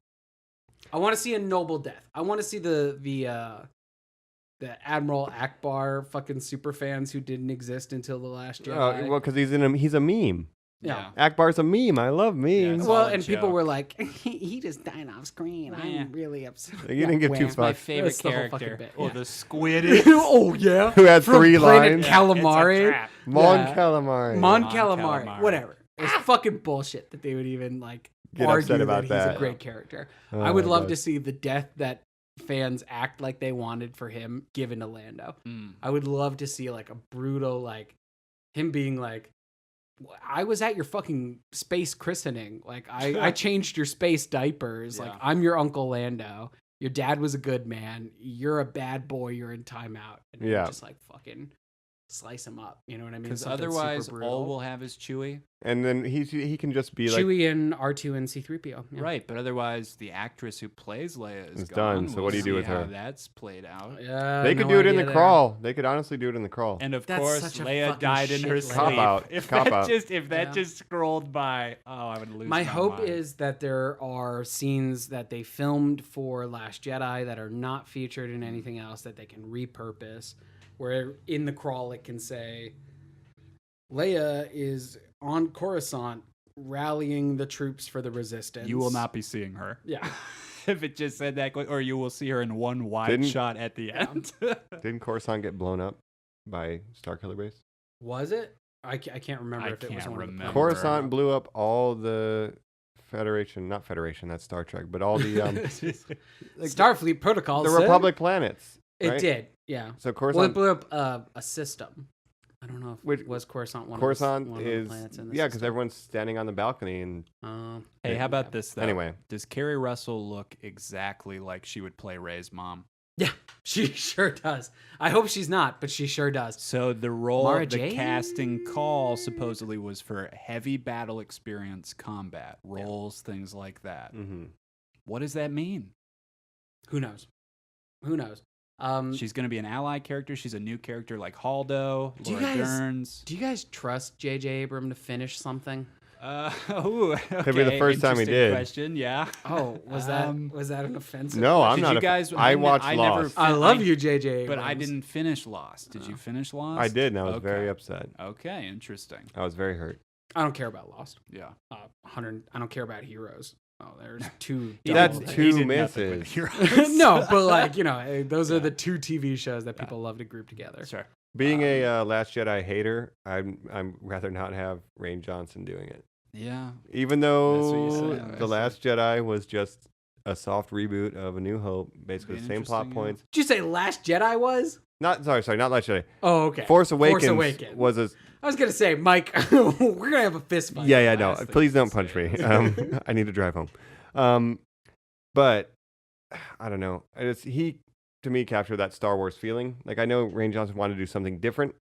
I want to see a noble death. I want to see the Admiral Akbar fucking super fans who didn't exist until the Last Jedi. Oh, well, because he's a meme. Yeah. Akbar's a meme. I love memes. it's Well, all a and people joke. were like, he just died off screen. Yeah. I'm really upset. You didn't give two Wah. My fucks. favorite That's the whole fucking character. bit, Oh, yeah. the squid is. Oh yeah, Who had From 3 Planet lines. Calamari. trap. Mon Yeah. Calamari. Mon Mon Calamari. Calamari. Whatever. It's fucking bullshit that they would even like Get argue upset about that he's that. a great character. Oh I would my love God. to see the death that fans act like they wanted for him given to Lando. I would love to see like a brutal, like him being like, "I was at your fucking space christening. Like I changed your space diapers. Like Yeah. I'm your Uncle Lando. Your dad was a good man. You're a bad boy. You're in timeout." And then Yeah. just like fucking slice him up. You know what I mean? Because Something super otherwise, brutal. all we'll have is Chewie. And then he can just be like, Chewie and R2 and C3PO. Yeah. Right, but otherwise, the actress who plays Leia is It's gone. done, so We'll what do you do see with how her? That's played out. Yeah, they could no do it in idea the there. crawl. They could honestly do it in the crawl. And of That's course, such a Leia fucking died in her shit sleep. Leia. Cop-out. If Cop-out. that Yeah. just scrolled by, I would lose My hope mind. is that there are scenes that they filmed for Last Jedi that are not featured in anything else that they can repurpose. Where in the crawl it can say, Leia is on Coruscant rallying the troops for the Resistance. you will not be seeing her. Yeah. If it just said that, or you will see her in one wide Didn't- shot at the end. Didn't Coruscant get blown up by Starkiller Base? Was it? I can't remember I if it was can't one of the remember. Coruscant blew up all the not Federation, that's Star Trek, but all the Starfleet protocols. the said Republic planets. It right? did, yeah. So Well, it Coruscant. blew up a system. I don't know if Which- was Coruscant one Coruscant of the is planets in the because system. everyone's standing on the balcony and Hey, how about this though? Anyway. Does Carrie Russell look exactly like she would play Rey's mom? Yeah, she sure does. I hope she's not, but she sure does. So the role, Mara the Jade? casting call supposedly was for heavy battle experience combat roles, things like that. Mm-hmm. What does that mean? Who knows? Who knows? She's going to be an ally character. She's a new character like Haldo, Do you Laura guys- Dern's. Do you guys trust J.J. Abrams to finish something? Ooh, Could be the first time he interesting did. Question, yeah. Oh, was that an offensive? No, I'm Did not. you guys? I watched I never Lost. I love you, J.J. Abrams. but I didn't finish Lost. Did you finish Lost? I did, and I was very Okay. upset. Okay, interesting. I was very hurt. I don't care about Lost. Yeah. 100. I don't care about Heroes. Oh, there's two. That's double- two He did nothing with misses. Heroes. no, but like those are the two TV shows that people love to group together. Sure. Being a Last Jedi hater, I'm rather not have Rain Johnson doing it. Yeah. Even That's though what you say. The Last Jedi was just a soft reboot of A New Hope, basically Be the same plot interesting, yeah. points. Did you say Last Jedi was? Not not Last Jedi. Oh, okay. Force Awakens was a I was gonna say, Mike, we're gonna have a fist fight. yeah, no. Last thing Please to don't punch say. me. I need to drive home. But I don't know. He to me captured that Star Wars feeling. Like I know Rain Johnson wanted to do something different.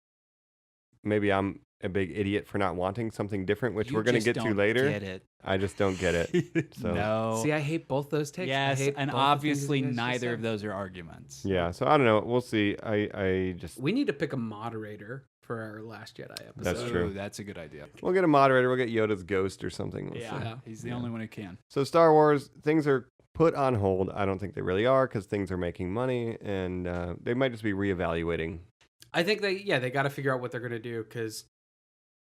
Maybe I'm a big idiot for not wanting something different, which You we're gonna just get to don't later. Get it. I just don't get it. So No. See, I hate both those takes. I Yes, hate and both the things obviously you guys just neither said. of those are arguments. yeah. So I don't know. We'll see. I just We need to pick a moderator for our Last Jedi episode. That's true. Ooh, that's a good idea. we'll get a moderator. We'll get Yoda's ghost or something. We'll Yeah, see. he's the only one who can. So Star Wars things are put on hold. I don't think they really are because things are making money, and they might just be reevaluating. I think they got to figure out what they're gonna do because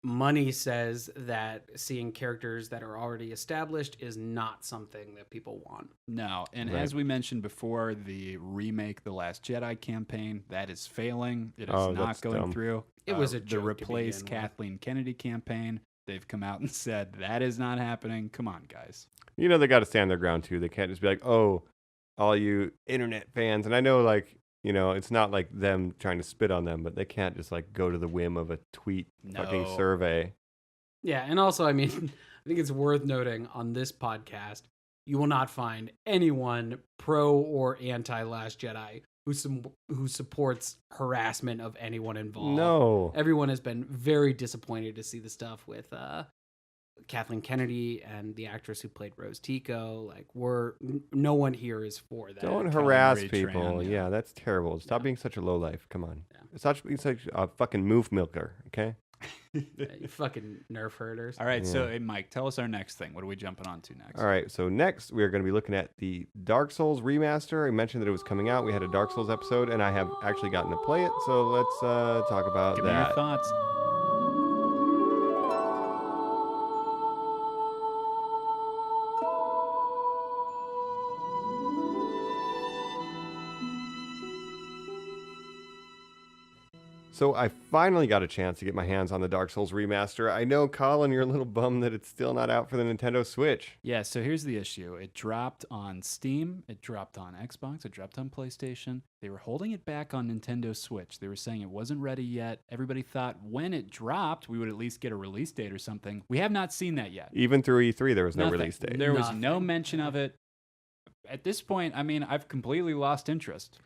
money says that seeing characters that are already established is not something that people want. No, and Right. as we mentioned before, the remake The Last Jedi campaign, that is failing. It is Oh, not that's going dumb. through. It was a the joke to Replace begin with. Kathleen Kennedy campaign. They've come out and said that is not happening. Come on, guys. You know they got to stand their ground too. They can't just be like, "Oh, all you internet fans." And I know, like, you know, it's not like them trying to spit on them, but they can't just like go to the whim of a tweet fucking No. survey. Yeah, and also, I mean, I think it's worth noting on this podcast, you will not find anyone pro or anti Last Jedi who supports harassment of anyone involved. No. Everyone has been very disappointed to see the stuff with Kathleen Kennedy and the actress who played Rose Tico. Like, no one here is for that. Don't Kelly harass Marie people. Tran, yeah. Yeah, that's terrible. Stop being such a low life. Come on. Yeah. Stop being such a fucking move milker. Okay. Yeah, you fucking nerf herders. All right, so Yeah. hey, Mike, tell us our next thing. What are we jumping on to next? All right. So next we are going to be looking at the Dark Souls remaster. I mentioned that it was coming out. We had a Dark Souls episode, and I have actually gotten to play it. So let's talk about Give me that. your thoughts. So I finally got a chance to get my hands on the Dark Souls remaster. I know, Colin, you're a little bummed that it's still not out for the Nintendo Switch. Yeah, so here's the issue. It dropped on Steam, it dropped on Xbox, it dropped on PlayStation. They were holding it back on Nintendo Switch. They were saying it wasn't ready yet. Everybody thought when it dropped, we would at least get a release date or something. We have not seen that yet. Even through E3, there was no Nothing. release date. There was no Nothing. mention of it. At this point, I mean, I've completely lost interest.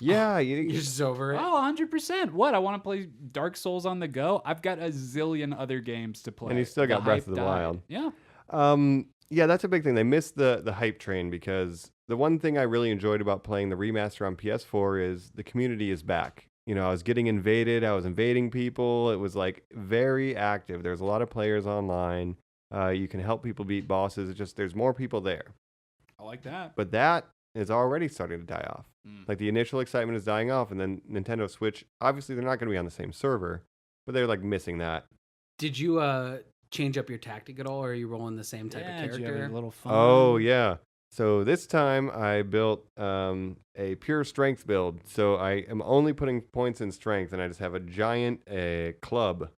Yeah, You're just over it. Oh, 100%. What? I want to play Dark Souls on the go. I've got a zillion other games to play. And you still got Breath of the hype Wild. died. Yeah. Yeah, that's a big thing. They missed the hype train because the one thing I really enjoyed about playing the remaster on PS4 is the community is back. You know, I was getting invaded. I was invading people. It was like very active. There's a lot of players online. You can help people beat bosses. It's just there's more people there. I like that. But that is already starting to die off. Mm. Like the initial excitement is dying off, and then Nintendo Switch, obviously they're not going to be on the same server, but they're like missing that. Did you change up your tactic at all, or are you rolling the same type Yeah, of did you have character? a little fun? Oh, yeah. So this time I built a pure strength build. So I am only putting points in strength, and I just have a giant club.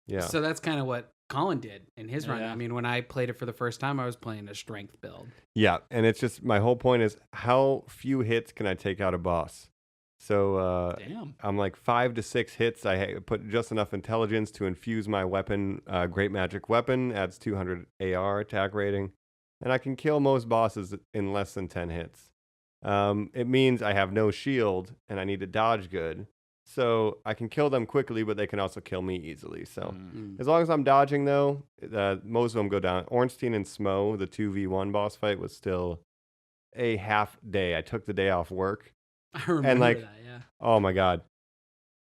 Yeah. So that's kind of what Colin did in his run. Yeah. I mean, when I played it for the first time, I was playing a strength build. Yeah, and it's just my whole point is how few hits can I take out a boss? So Damn. I'm like 5 to 6 hits. I put just enough intelligence to infuse my weapon. Great magic weapon adds 200 AR attack rating, and I can kill most bosses in less than 10 hits. It means I have no shield and I need to dodge good. So I can kill them quickly, but they can also kill me easily. So as long as I'm dodging, though, most of them go down. Ornstein and Smo, the 2v1 boss fight, was still a half day. I took the day off work. I remember And like, that, yeah. oh my God.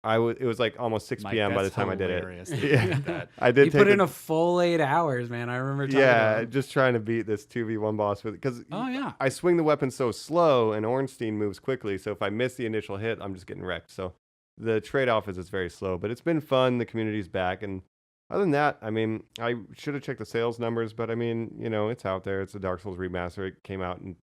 It was like almost 6 Mike, p.m. by the that's time I did hilarious it. that you did that. I did You take put the- in a full 8 hours, man. I remember talking yeah, about it. just trying to beat this 2v1 boss with because Oh, yeah. I swing the weapon so slow and Ornstein moves quickly. So if I miss the initial hit, I'm just getting wrecked. So the trade-off is it's very slow, but it's been fun. The community's back. And other than that, I mean, I should have checked the sales numbers, but I mean, you know, it's out there. It's a Dark Souls remaster. It came out in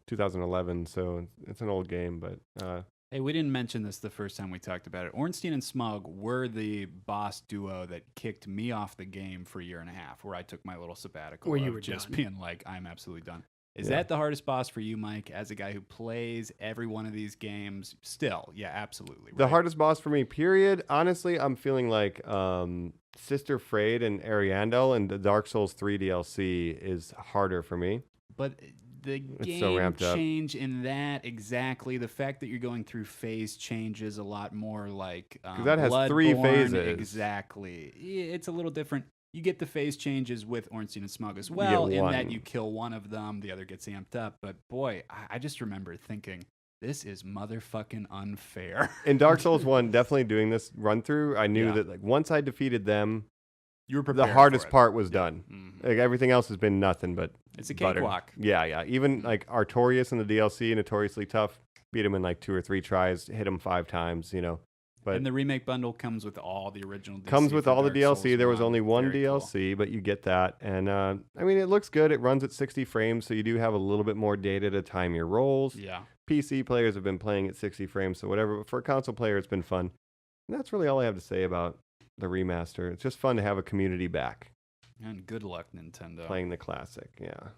2011, so it's an old game, but Hey, we didn't mention this the first time we talked about it. Ornstein and Smug were the boss duo that kicked me off the game for a year and a half, where I took my little sabbatical Where you of were just done. being like, I'm absolutely done. Is Yeah. that the hardest boss for you, Mike, as a guy who plays every one of these games? Still, yeah, absolutely. the right? hardest boss for me, period. Honestly, I'm feeling like Sister Frayed and Ariandel and the Dark Souls 3 DLC is harder for me. But the It's so game ramped up. change in that exactly. The fact that you're going through phase changes a lot more like that has 3 Bloodborne, phases. Exactly. It's a little different. You get the phase changes with Ornstein and Smug as well, in that one. you kill one of them, the other gets amped up. But boy, I just remember thinking, this is motherfucking unfair. In Dark Souls 1, definitely doing this run through, I knew Yeah. that like once I defeated them, You were prepared the for hardest it. part was done. Mhm. Like everything else has been nothing but It's a butter. cakewalk. Yeah. Even like Artorias in the DLC, notoriously tough. Beat him in like 2 or 3 tries, hit him 5 times, you know. But And the remake bundle comes with all the original DLC. comes with for all the Dark DLC. Souls There was 1. only one Very cool. DLC, but you get that. And I mean, it looks good. It runs at 60 frames, so you do have a little bit more data to time your rolls. Yeah. PC players have been playing at 60 frames, so whatever. But for a console player, it's been fun. And that's really all I have to say about the remaster. It's just fun to have a community back And good luck, Nintendo. playing the classic. Yeah.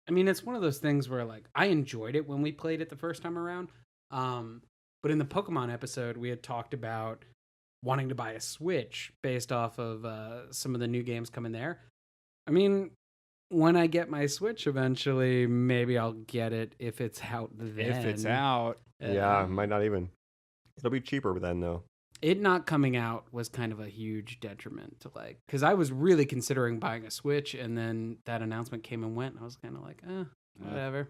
I mean, it's one of those things where like I enjoyed it when we played it the first time around. But in the Pokemon episode, we had talked about wanting to buy a Switch based off of some of the new games coming there. I mean, when I get my Switch eventually, maybe I'll get it if it's out then. If it's out. Yeah, might not even. It'll be cheaper then, though. It not coming out was kind of a huge detriment to like, because I was really considering buying a Switch, and then that announcement came and went, and I was kind of like, whatever.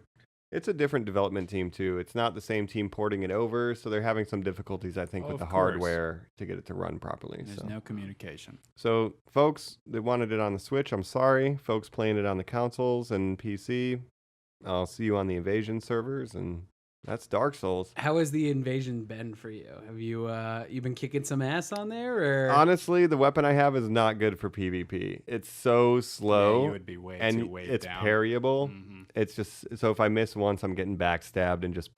It's a different development team, too. It's not the same team porting it over, so they're having some difficulties, I think, Oh, with the of course. hardware to get it to run properly. There's So. no communication. So, folks that wanted it on the Switch, I'm sorry. Folks playing it on the consoles and PC, I'll see you on the Invasion servers, and that's Dark Souls. How has the invasion been for you? Have you you been kicking some ass on there, or Honestly, the weapon I have is not good for PvP. It's so slow. Yeah, you would be way and too weighed it's down. parryable. Mhm. It's just so if I miss once, I'm getting backstabbed and just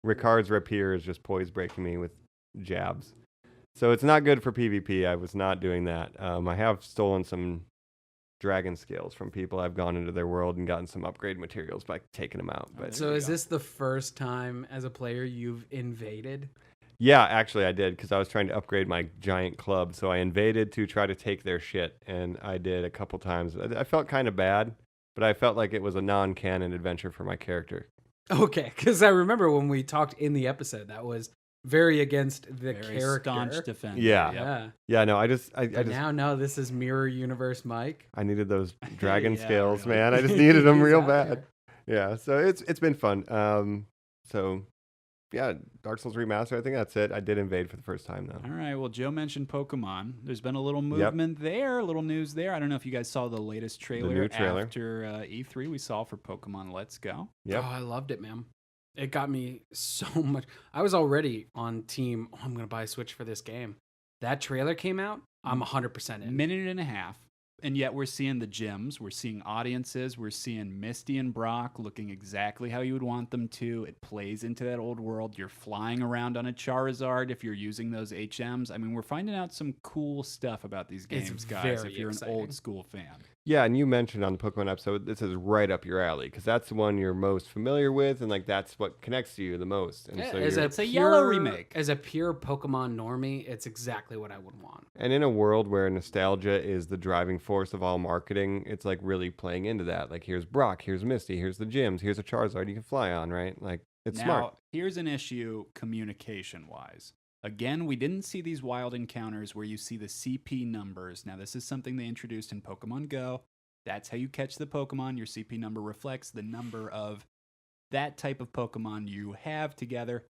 Ricard's rapier is just poise breaking me with jabs. So it's not good for PvP. I was not doing that. I have stolen some dragon scales from people. I've gone into their world and gotten some upgrade materials by taking them out. But so is this the first time as a player you've invaded? yeah, actually I did because I was trying to upgrade my giant club. So I invaded to try to take their shit, and I did a couple times. I felt kind of bad, but I felt like it was a non-canon adventure for my character. Okay, because I remember when we talked in the episode, that was very against the Very character. staunch defense. Yeah. Yeah. Yeah, no, I just Now this is Mirror Universe Mike. I needed those dragon Yeah, scales, really. man. I just needed them He's real out bad. there. Yeah, so it's been fun. So yeah, Dark Souls remaster. I think that's it. I did invade for the first time though. All right. Well, Joe mentioned Pokemon. There's been a little movement there, a little news there. I don't know if you guys saw the latest trailer, new trailer. after E3 we saw for Pokemon Let's Go. Yep. Oh, I loved it, man. It got me so much. I was already on team, I'm going to buy a Switch for this game. That trailer came out, I'm 100% in. Minute and a half. And yet we're seeing the gyms. We're seeing audiences. We're seeing Misty and Brock looking exactly how you would want them to. It plays into that old world. You're flying around on a Charizard if you're using those HMs. I mean, we're finding out some cool stuff about these It's games, guys, very if you're exciting. an old school fan. Yeah, and you mentioned on the Pokemon episode, this is right up your alley because that's the one you're most familiar with, and like that's what connects to you the most. And so it's a yellow remake. As a pure Pokemon normie, it's exactly what I would want. and in a world where nostalgia is the driving force of all marketing, it's like really playing into that. Like here's Brock, here's Misty, here's the gyms, here's a Charizard you can fly on, right? Like it's now, smart. Here's an issue communication-wise. Again, we didn't see these wild encounters where you see the CP numbers. Now, this is something they introduced in Pokemon Go. That's how you catch the Pokemon. Your CP number reflects the number of that type of Pokemon you have together.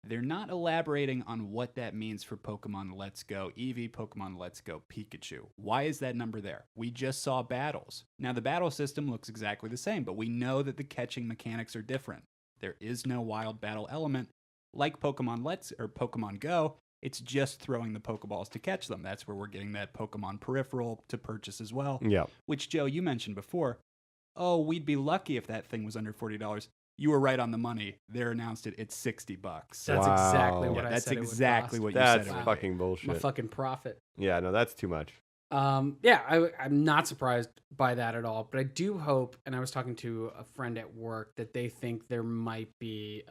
They're not elaborating on what that means for Pokemon Let's Go Eevee, Pokemon Let's Go Pikachu. Why is that number there? We just saw battles. Now, the battle system looks exactly the same, but we know that the catching mechanics are different. There is no wild battle element. Like Pokemon Go, it's just throwing the Pokeballs to catch them. That's where we're getting that Pokemon peripheral to purchase as well. Yeah. Which, Joe, you mentioned before. Oh, we'd be lucky if that thing was under $40. You were right on the money. They announced it's $60. That's Wow. exactly what Yeah, I that's said. exactly it would what you cost. said. That's it would fucking I'm a bullshit. fucking profit. Yeah, no, that's too much. I'm not surprised by that at all. But I do hope, and I was talking to a friend at work, that they think there might be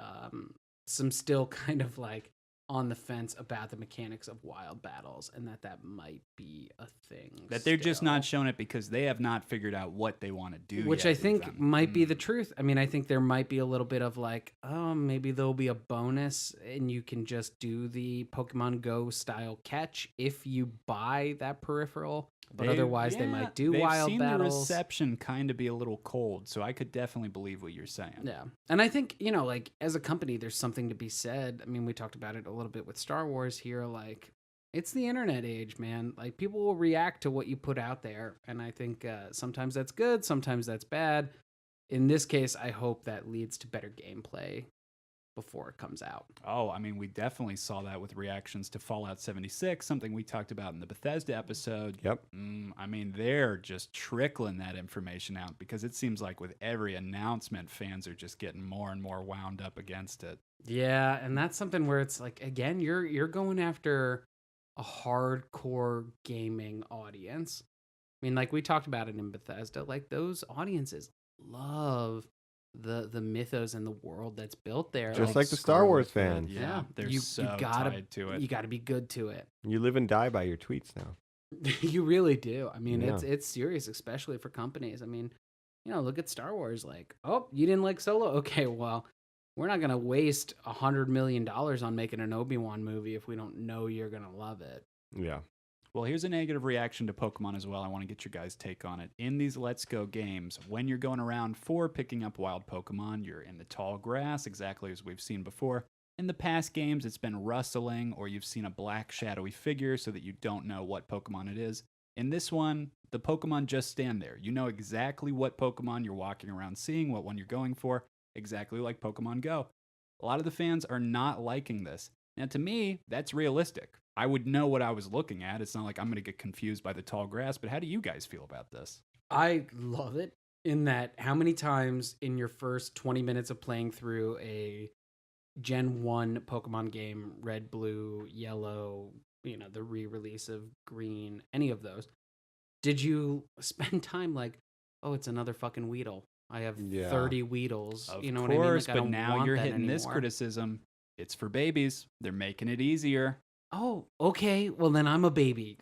some still kind of like on the fence about the mechanics of wild battles, and that might be a thing. That they're just not still. showing it because they have not figured out what they want to do. Which yet I think even. might be the truth. I mean, I think there might be a little bit of like, oh, maybe there'll be a bonus and you can just do the Pokemon Go style catch if you buy that peripheral. But otherwise, they might do wild seen battles. The reception kind of be a little cold, so I could definitely believe what you're saying. Yeah. And I think, like as a company, there's something to be said. I mean, we talked about it a little bit with Star Wars here. Like, it's the internet age, man. Like, people will react to what you put out there. And I think sometimes that's good, sometimes that's bad. In this case, I hope that leads to better gameplay before it comes out. Oh, I mean, we definitely saw that with reactions to Fallout 76, something we talked about in the Bethesda episode. Yep. I mean, they're just trickling that information out because it seems like with every announcement, fans are just getting more and more wound up against it. Yeah, and that's something where it's like, again, you're going after a hardcore gaming audience. I mean, like we talked about it in Bethesda, like those audiences love the mythos and the world that's built there. Just like the Star Wars fans. Yeah, they're you so gotta, tied to it. You got to be good to it. You live and die by your tweets now. You really do. I mean, Yeah. it's serious, especially for companies. I mean, look at Star Wars. Like, oh, you didn't like Solo? Okay, well, we're not gonna waste $100 million on making an Obi-Wan movie if we don't know you're gonna love it. Yeah. Well, here's a negative reaction to Pokemon as well. I want to get your guys' take on it. In these Let's Go games, when you're going around for picking up wild Pokemon, you're in the tall grass, exactly as we've seen before. In the past games, it's been rustling, or you've seen a black shadowy figure so that you don't know what Pokemon it is. In this one, the Pokemon just stand there. You know exactly what Pokemon you're walking around seeing, what one you're going for, exactly like Pokemon Go. A lot of the fans are not liking this. Now, to me, that's realistic. I would know what I was looking at. It's not like I'm going to get confused by the tall grass, but how do you guys feel about this? I love it in that how many times in your first 20 minutes of playing through a Gen 1 Pokemon game, red, blue, yellow, the re-release of green, any of those, did you spend time like, oh, it's another fucking Weedle. I have 30 Weedles. Of you know course, what I mean? Like, I but don't now want you're that hitting this anymore. criticism. It's for babies. They're making it easier. Oh, okay. Well, then I'm a baby.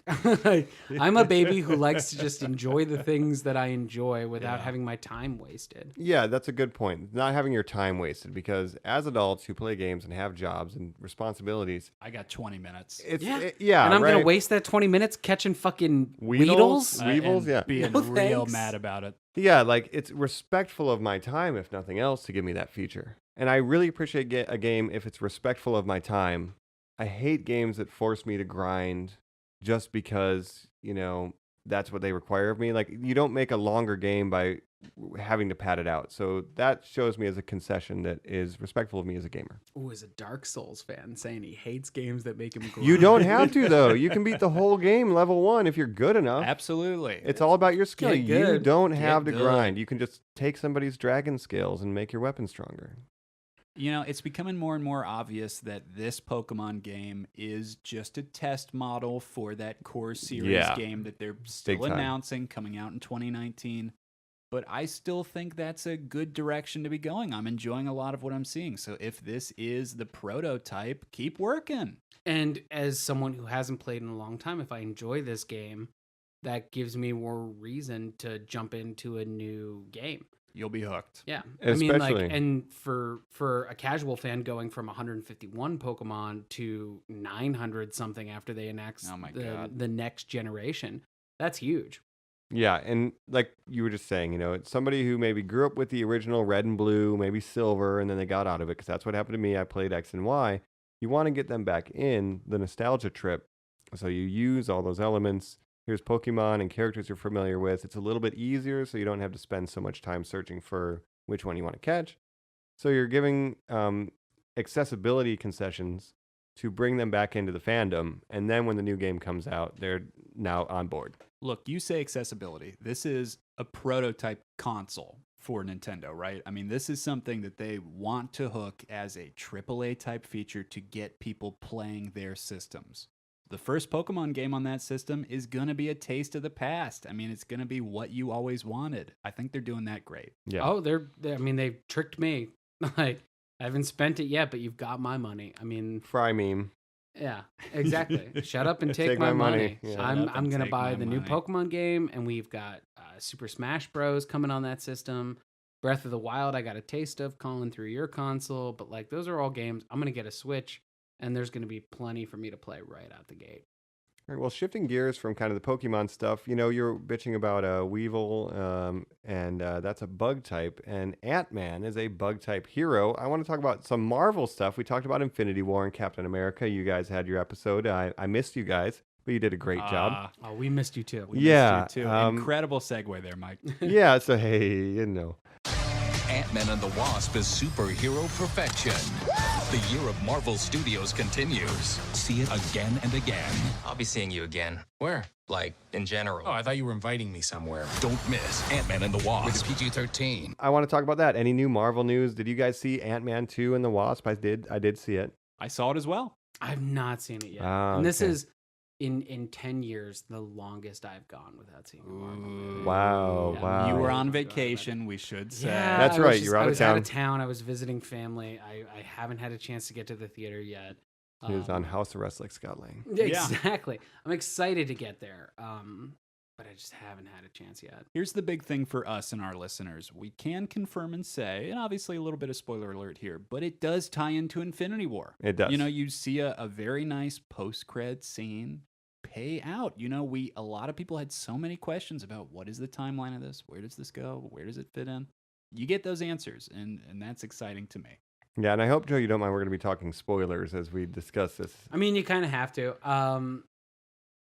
I'm a baby who likes to just enjoy the things that I enjoy without having my time wasted. Yeah, that's a good point. Not having your time wasted, because as adults who play games and have jobs and responsibilities, I got 20 minutes. it's Yeah. yeah, And I'm right? going to waste that 20 minutes catching fucking Weedles? Weedles? Weevils, and yeah. being No, real thanks. mad about it. Yeah, like it's respectful of my time, if nothing else, to give me that feature. And I really appreciate a game if it's respectful of my time. I hate games that force me to grind just because, that's what they require of me. Like, you don't make a longer game by having to pad it out. So that shows me as a concession that is respectful of me as a gamer. Ooh, as a Dark Souls fan saying he hates games that make him grind. You don't have to, though. You can beat the whole game level 1 if you're good enough. Absolutely. It's all about your skill. Get You good. don't Get have to good. grind. You can just take somebody's dragon skills and make your weapon stronger. You know, it's becoming more and more obvious that this Pokemon game is just a test model for that core series game that they're still announcing coming out in 2019. But I still think that's a good direction to be going. I'm enjoying a lot of what I'm seeing. So if this is the prototype, keep working. And as someone who hasn't played in a long time, if I enjoy this game, that gives me more reason to jump into a new game. You'll be hooked. Yeah. Especially. I mean, like, and for a casual fan going from 151 Pokemon to 900 something after they announce the next generation, that's huge. Yeah, and like you were just saying, you know, it's somebody who maybe grew up with the original Red and Blue, maybe Silver, and then they got out of it, because that's what happened to me. I played X and Y. You want to get them back in the nostalgia trip, so you use all those elements. Here's Pokemon and characters you're familiar with. It's a little bit easier, so you don't have to spend so much time searching for which one you want to catch. So you're giving accessibility concessions to bring them back into the fandom, and then when the new game comes out, they're now on board. Look, you say accessibility. This is a prototype console for Nintendo, right? I mean, this is something that they want to hook as a AAA type feature to get people playing their systems. The first Pokemon game on that system is going to be a taste of the past. I mean, it's going to be what you always wanted. I think they're doing that great. Yeah. Oh, they've tricked me. Like, I haven't spent it yet, but you've got my money. I mean, Fry meme. Yeah, exactly. Shut up and take my money. Yeah. I'm going to buy the new Pokemon game, and we've got Super Smash Bros. Coming on that system. Breath of the Wild, I got a taste of, Colin, through your console. But, like, those are all games. I'm going to get a Switch, and there's going to be plenty for me to play right out the gate. All right, well, shifting gears from kind of the Pokemon stuff, you know, you're bitching about Weevil, and that's a bug type, and Ant-Man is a bug type hero. I want to talk about some Marvel stuff. We talked about Infinity War and Captain America. You guys had your episode. I missed you guys, but you did a great job. Oh, we missed you too. We missed you too. Incredible segue there, Mike. Yeah, so hey, you know. Ant-Man and the Wasp is superhero perfection. The year of Marvel Studios continues. See it again and again. I'll be seeing you again. Where? Like, in general. Oh, I thought you were inviting me somewhere. Don't miss Ant-Man and the Wasp. With PG-13. I want to talk about that. Any new Marvel news? Did you guys see Ant-Man 2 and the Wasp? I did see it. I saw it as well. I've not seen it yet. And this is, in 10 years, the longest I've gone without seeing a Marvel movie. Wow, Yeah. wow. You were on vacation, we should say. Yeah, That's right. You're out I of was town. out of town. I was visiting family. I haven't had a chance to get to the theater yet. He was on house arrest like Scott Lang. Exactly. I'm excited to get there, but I just haven't had a chance yet. Here's the big thing for us and our listeners. We can confirm and say, and obviously a little bit of spoiler alert here, but it does tie into Infinity War. It does. You know, you see a very nice post-cred scene pay out. You know, a lot of people had so many questions about what is the timeline of this? Where does this go? Where does it fit in? You get those answers, and that's exciting to me. Yeah, and I hope, Joe, you don't mind. We're going to be talking spoilers as we discuss this. I mean, you kind of have to.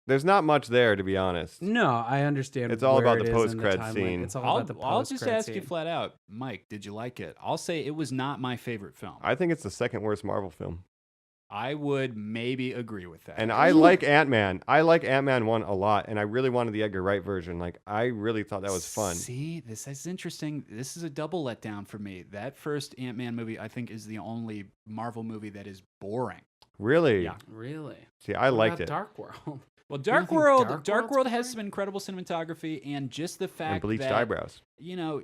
There's not much there, to be honest. No, I understand. It's all where about it the is in post-cred timeline. scene. It's all about the I'll just post-cred ask you scene. flat out, Mike, did you like it? I'll say it was not my favorite film. I think it's the second worst Marvel film. I would maybe agree with that. And I like Ant-Man. I like Ant-Man 1 a lot, and I really wanted the Edgar Wright version. Like, I really thought that was fun. See, this is interesting. This is a double letdown for me. That first Ant-Man movie, I think, is the only Marvel movie that is boring. Really? Yeah. Really? See, I What liked about it. Dark World. Well, You Dark think World Dark World's has some incredible cinematography, and just the fact And bleached that, eyebrows. you know,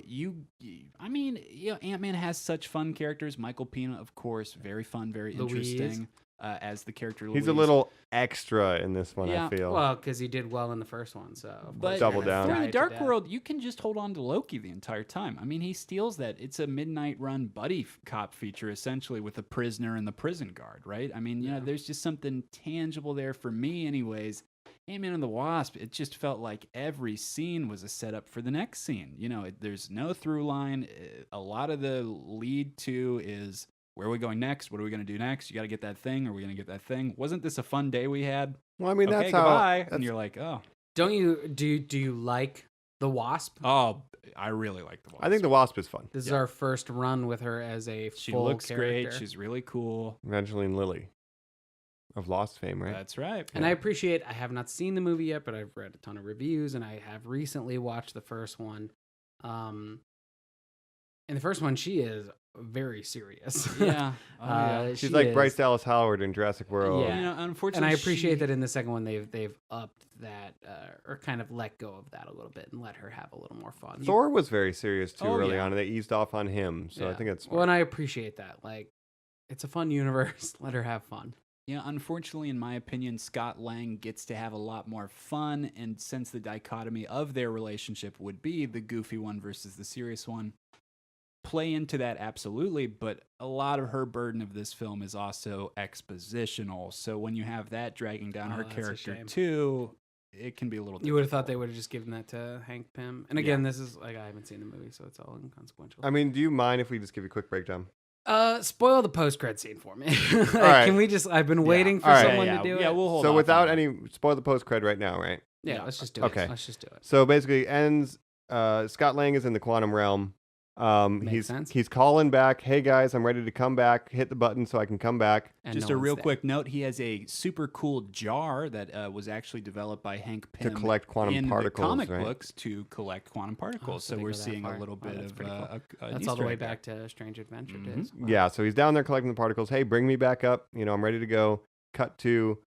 I mean, you know, Ant-Man has such fun characters. Michael Pena, of course, very fun, very Louise. interesting as the character Louise. He's a little extra in this one, Yeah, I feel. Well, because he did well in the first one, so. of But course Double you're gonna down. for die the to Dark death. World, you can just hold on to Loki the entire time. I mean, he steals that. It's a midnight run buddy cop feature, essentially, with a prisoner and the prison guard, right? I mean, you know, there's just something tangible there for me, anyways. Ant-Man and the Wasp, it just felt like every scene was a setup for the next scene. You know, there's no through line. A lot of the lead to is, where are we going next? What are we going to do next? You got to get that thing. Are we going to get that thing? Wasn't this a fun day we had? Well, I mean, Okay, that's how. goodbye. And you're like, oh. Don't you do you like the Wasp? Oh, I really like the Wasp. I think the Wasp is fun. This is our first run with her as a She full looks character. great. She's really cool. Evangeline Lilly of Lost fame, right? That's right. And I appreciate, I have not seen the movie yet, but I've read a ton of reviews, and I have recently watched the first one. And In the first one, she is very serious. Yeah. She's she like is. Bryce Dallas Howard in Jurassic World. Yeah. You know, unfortunately, And I appreciate that in the second one they've upped that or kind of let go of that a little bit and let her have a little more fun. Thor was very serious too Oh, early yeah. on, and they eased off on him. So I think that's well, and I appreciate that. Like, it's a fun universe. Let her have fun. Yeah, unfortunately, in my opinion, Scott Lang gets to have a lot more fun, and since the dichotomy of their relationship would be the goofy one versus the serious one, play into that absolutely, but a lot of her burden of this film is also expositional. So when you have that dragging down her that's a character shame. too, it can be a little You would have thought difficult. they would have just given that to Hank Pym. And again, this is like I haven't seen the movie, so it's all inconsequential. I mean, do you mind if we just give you a quick breakdown? Spoil the post-cred scene for me. Like, right. Can we just? I've been waiting for All right. someone to do it. Yeah, we'll hold So off without on that. any spoil the post cred right now, right? Yeah, let's just do Okay. it. Let's just do it. So basically, ends. Scott Lang is in the quantum realm. Makes sense. He's calling back. Hey guys, I'm ready to come back. Hit the button so I can come back. And Just no a one's real there. quick note: he has a super cool jar that was actually developed by Hank Pym collect quantum in particles, the comic right? books to collect quantum particles. so so they we're go that seeing far. a little Oh, bit that's of pretty cool. an That's Easter all the way egg there. back to Strange Adventure Mhm. days. Wow. Yeah, so he's down there collecting the particles. Hey, bring me back up. I'm ready to go. Cut to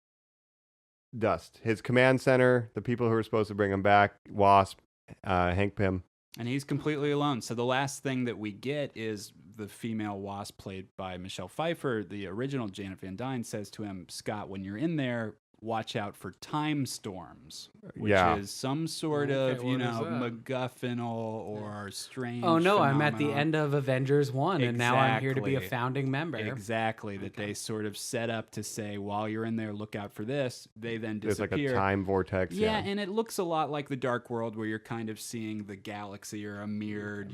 Dust. His command center, the people who are supposed to bring him back, Wasp, Hank Pym. And he's completely alone. So the last thing that we get is the female Wasp, played by Michelle Pfeiffer. The original Janet Van Dyne says to him, Scott, when you're in there, watch out for time storms, which Yeah. is some sort Okay, of, what is that? MacGuffin or strange Oh no, I'm at the phenomenon. end of Avengers 1 and now I'm here to be a Exactly. founding member. Exactly, that they sort of set up to say, while you're in there, look out for this. They then There's disappear. like a time vortex. Yeah, and it looks a lot like the Dark World, where you're kind of seeing the galaxy or a mirrored,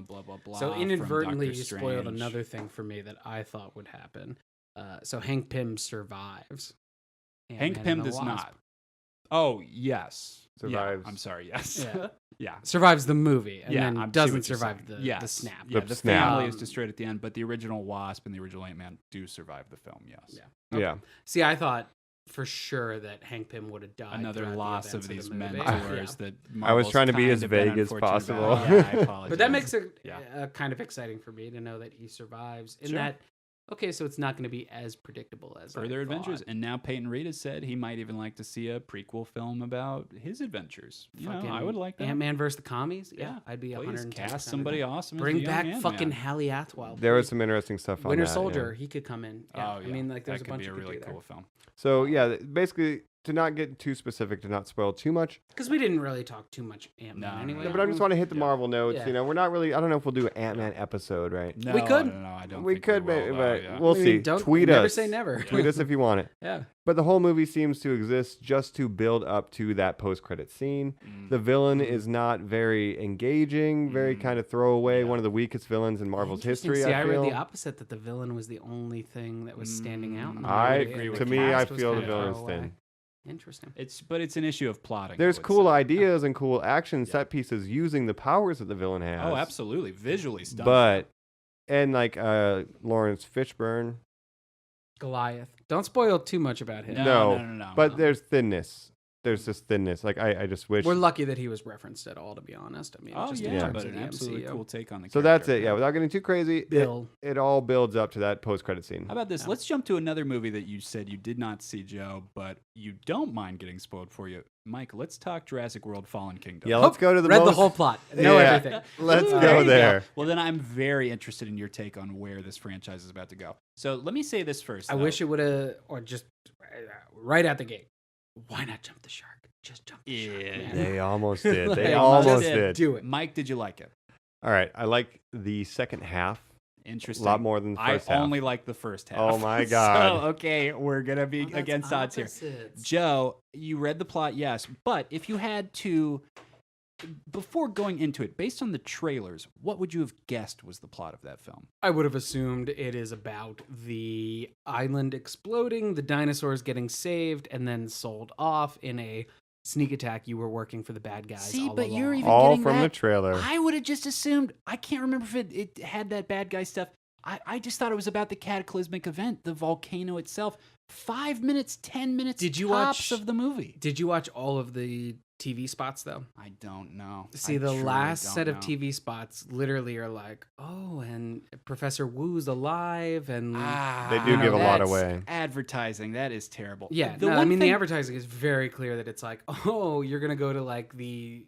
blah, blah, blah. So from inadvertently Doctor you spoiled Strange. another thing for me that I thought would happen. So Hank Pym survives. Hank Ant-Man Pym and the does Wasp. not. Oh, yes. Survives. Yeah, I'm sorry, yes. Yeah. Yeah. Survives the movie and then I see doesn't what you're survive saying. the Yes. snap. Yeah, The the snap. family is destroyed at the end, but the original Wasp and the original Ant-Man do survive the film, yes. Yeah. Yeah. See, I thought for sure that Hank Pym would have died. Another throughout the loss events of these the movie. mentors that I was Marvel's trying to be kind as of been vague as unfortunate possible. about. Yeah, I apologize. But that makes it Yeah. kind of exciting for me to know that he survives. And Sure. that, okay, so it's not going to be as predictable as I further adventures. thought. And now Peyton Reed has said he might even like to see a prequel film about his adventures. I would like that. Ant-Man versus the Commies? Yeah, Yeah, I'd be please 110%. cast somebody awesome. as Bring the young back Ant-Man. fucking Hallie Atwell. There was please. some interesting stuff on Winter that, Soldier, yeah. he could come in. Yeah. Oh, yeah. I mean, like, there's that a bunch could of be a really people cool film. So yeah, basically to not get too specific, to not spoil too much. Because we didn't really talk too much Ant-Man No, no, anyway. No, but I just want to hit the Marvel notes. Yeah. We're not really. I don't know if we'll do an Ant-Man episode, right? No, We could. No, I don't We think could, will, but though, yeah. we'll I mean, see. don't- Tweet never us. say never. Tweet us if you want it. Yeah. But the whole movie seems to exist just to build up to that post-credit scene. The villain is not very engaging, very kind of throwaway. One of the weakest villains in Marvel's Interesting. history. See, I I read feel. the opposite, that the villain was the only thing that was standing out. in the I movie, agree and with to the me, I cast was feel the kind of villain's throwaway. thin. Interesting. But it's an issue of plotting. There's I would cool say. ideas and cool action set pieces using the powers that the villain has. Oh, absolutely, visually stunning. But and like Lawrence Fishburne. Goliath. Don't spoil too much about him. No. But there's thinness. There's just thinness. Like I just wish. We're lucky that he was referenced at all, to be honest. I mean, Oh just in yeah, terms but of an the absolutely MCU. cool take on the. So that's character. it. Yeah, without getting too crazy, Bill. it all builds up to that post-credit scene. How about this? Let's jump to another movie that you said you did not see, Joe, but you don't mind getting spoiled for you. Mike, let's talk Jurassic World Fallen Kingdom. Yeah, let's go to the Read the most- whole plot. Know Yeah, everything. Let's There go you there. Well, then I'm very interested in your take on where this franchise is about to go. So let me say this first. I though. wish it would have, or just right out the gate. Why not jump the shark? Just jump the shark. Man. They almost did. They They almost just did. Do it. Mike, did you like it? All right. I like the second half. Interesting. A lot more than the first I half. only like the first half. Oh my God. So, okay, we're gonna be that's against odds here. opposites. Joe, you read the plot, yes, but if you had to, before going into it, based on the trailers, what would you have guessed was the plot of that film? I would have assumed it is about the island exploding, the dinosaurs getting saved, and then sold off in a sneak attack. You were working for the bad guys. See, all but you're along. even All getting from the that. trailer. I would have just assumed. I can't remember if it had that bad guy stuff. I just thought it was about the cataclysmic event, the volcano itself. 5 minutes, 10 minutes Did you tops watch of the movie. Did you watch all of the TV spots though? I don't know. See, the last set of TV spots literally are like, oh, and Professor Wu's alive, and They do give a lot that's away. Advertising, that is terrible. yeah. The No, I one mean, the thing- advertising is very clear that it's like, oh, you're gonna go to like the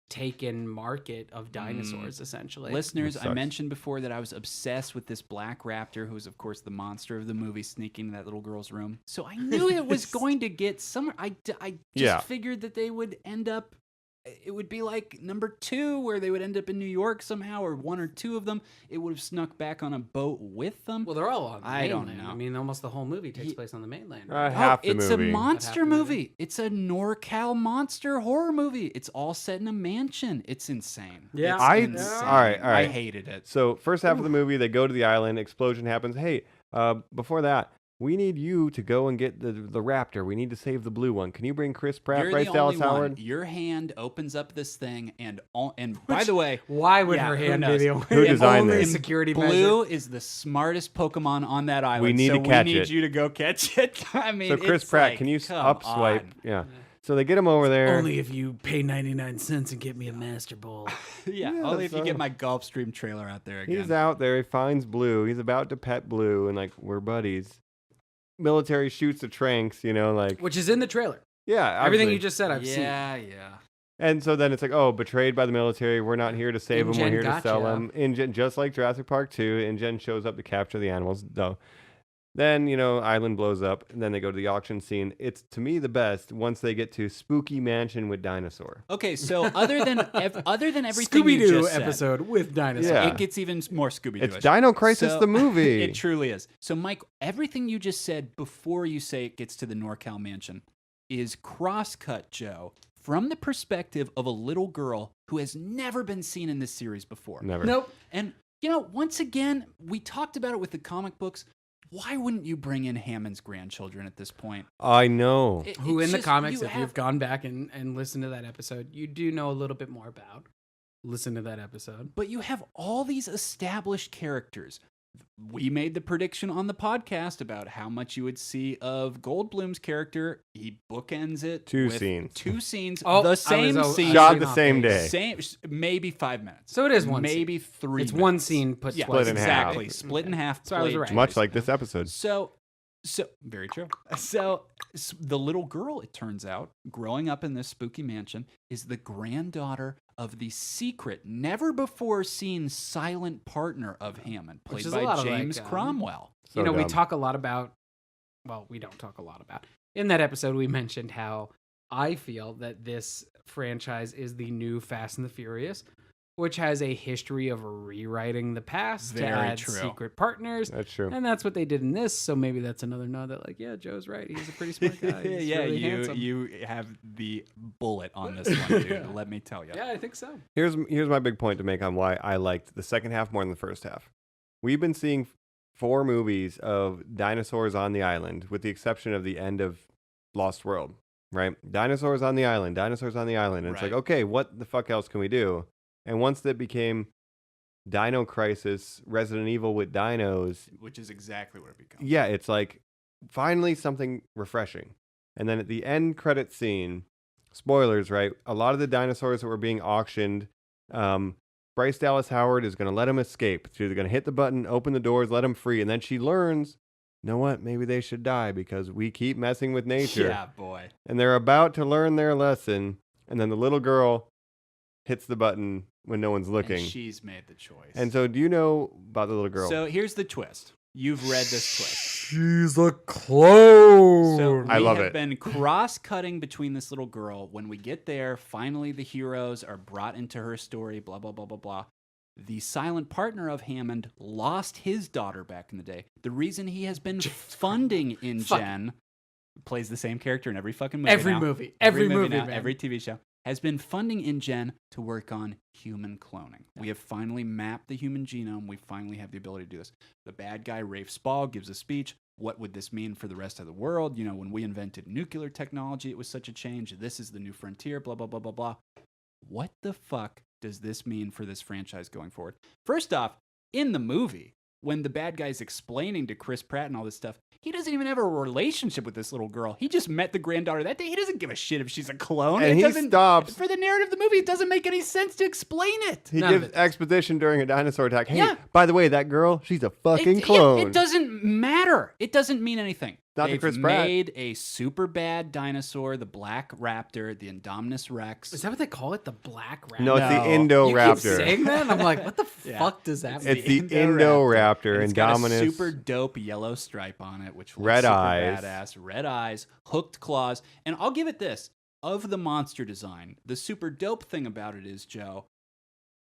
taken market of dinosaurs, essentially. Listeners, Which I sucks. mentioned before that I was obsessed with this black raptor, who was, of course, the monster of the movie, sneaking in that little girl's room. So I knew it was going to get somewhere. I just Yeah. figured that they would end up. It would be like number 2, where they would end up in New York somehow, or 1 or 2 of them. It would have snuck back on a boat with them. Well, they're all on the I don't mainland. know. I mean, almost the whole movie takes place on the mainland. Half the it's movie. a monster Half the movie. movie. It's a NorCal monster horror movie. It's all set in a mansion. It's insane. Yeah. It's All insane. right. I hated it. So first half of the movie, they go to the island. Explosion happens. Hey, before that, we need you to go and get the raptor. We need to save the blue one. Can you bring Chris Pratt, You're Bryce the Dallas only one. Howard? Your hand opens up this thing, and by the way, Why would yeah, her who hand be knows? the only, Who designed only this? security Blue measure? is the smartest Pokemon on that island. We need so to catch we need it. you to go catch it. I mean, So Chris it's Pratt, like, can you come up swipe? on. Yeah. So they get him over there. Only if you pay 99 cents and get me a Master Ball. Yeah, Yeah, only if you so- get my Gulfstream trailer out there again. He's out there. He finds Blue. He's about to pet Blue, and like we're buddies. Military shoots the Tranks, like Which is in the trailer. yeah, Everything obviously. you just said, I've seen. yeah. And so then it's like, oh, betrayed by the military. We're not here to save him. We're InGen here to sell gotcha. him. InGen, just like Jurassic Park 2, InGen shows up to capture the animals, though. Then, island blows up, and then they go to the auction scene. It's, to me, the best once they get to Spooky Mansion with Dinosaur. Okay, so other than everything you Scooby-Doo just said, episode with dinosaurs. Yeah. it gets even more Scooby-Doo. It's Dino Crisis, the movie. It truly is. So, Mike, everything you just said before you say it gets to the NorCal mansion is cross-cut, Joe, from the perspective of a little girl who has never been seen in this series before. Never. Nope. And, once again, we talked about it with the comic books. Why wouldn't you bring in Hammond's grandchildren at this point? I know. Who It's in the just- comics, you if have- you've gone back and listened to that episode, you do know a little bit more about. Listen to that episode. But you have all these established characters. We made the prediction on the podcast about how much you would see of Goldblum's character. He bookends it. Two with scenes. 2 scenes. Oh, the I same was- scene. Shot the same day. Same, maybe 5 minutes. So it is one Maybe 3 It's minutes. one scene put yeah, twice. Split in half. exactly. Split in half. So I was played right. Much twice. like this episode. So very true. So the little girl, it turns out, growing up in this spooky mansion, is the granddaughter of the secret, never before seen silent partner of Hammond, Which played is a by lot of, James like, Cromwell. So we dumb. talk a lot about. Well, we don't talk a lot about. In that episode, we mentioned how I feel that this franchise is the new Fast and the Furious, which has a history of rewriting the past to Very add true. secret partners. That's true. And that's what they did in this. So maybe that's another nod that, like, yeah, Joe's right. He's a pretty smart guy. He's yeah, really handsome. you have the bullet on this one, dude. Let me tell you. Yeah, I think so. Here's my big point to make on why I liked the second half more than the first half. We've been seeing 4 movies of dinosaurs on the island, with the exception of the end of Lost World, right? Dinosaurs on the island, dinosaurs on the island. And it's like, Right. okay, what the fuck else can we do? And once that became Dino Crisis, Resident Evil with dinos, Which is exactly what it becomes. yeah, it's like finally something refreshing. And then at the end credit scene, spoilers, right? A lot of the dinosaurs that were being auctioned, Bryce Dallas Howard is going to let him escape. She's going to hit the button, open the doors, let him free. And then she learns, you know what? Maybe they should die because we keep messing with nature. Yeah, boy. And they're about to learn their lesson. And then the little girl hits the button when no one's looking. And she's made the choice. And so do you know about the little girl? So here's the twist. You've read this twist. She's a clone. So I we love have it. been cross-cutting between this little girl. When we get there, finally the heroes are brought into her story, blah, blah, blah, blah, blah. The silent partner of Hammond lost his daughter back in the day. The reason he has been funding InGen, plays the same character in every fucking movie Every now. movie. Every Every movie movie, now, man. every TV show, has been funding InGen to work on human cloning. We have finally mapped the human genome. We finally have the ability to do this. The bad guy, Rafe Spall, gives a speech. What would this mean for the rest of the world? You know, when we invented nuclear technology, it was such a change. This is the new frontier, blah, blah, blah, blah, blah. What the fuck does this mean for this franchise going forward? First off, in the movie, when the bad guy's explaining to Chris Pratt and all this stuff, he doesn't even have a relationship with this little girl. He just met the granddaughter that day. He doesn't give a shit if she's a clone. And he stops. For the narrative of the movie, it doesn't make any sense to explain it. He gives exposition during a dinosaur attack. Hey, by the way, that girl, she's a fucking clone. It doesn't matter. It doesn't mean anything. Not to They've Chris Pratt. made a super bad dinosaur, the Black Raptor, the Indominus Rex. Is that what they call it? The Black Raptor? No, it's the Indoraptor. You keep saying that? I'm like, what the fuck does that mean? It's the Indoraptor, and it's got a Indominus. super dope yellow stripe on it, which looks Red super eyes. badass. Red eyes, hooked claws. And I'll give it this. Of the monster design, the super dope thing about it is, Joe,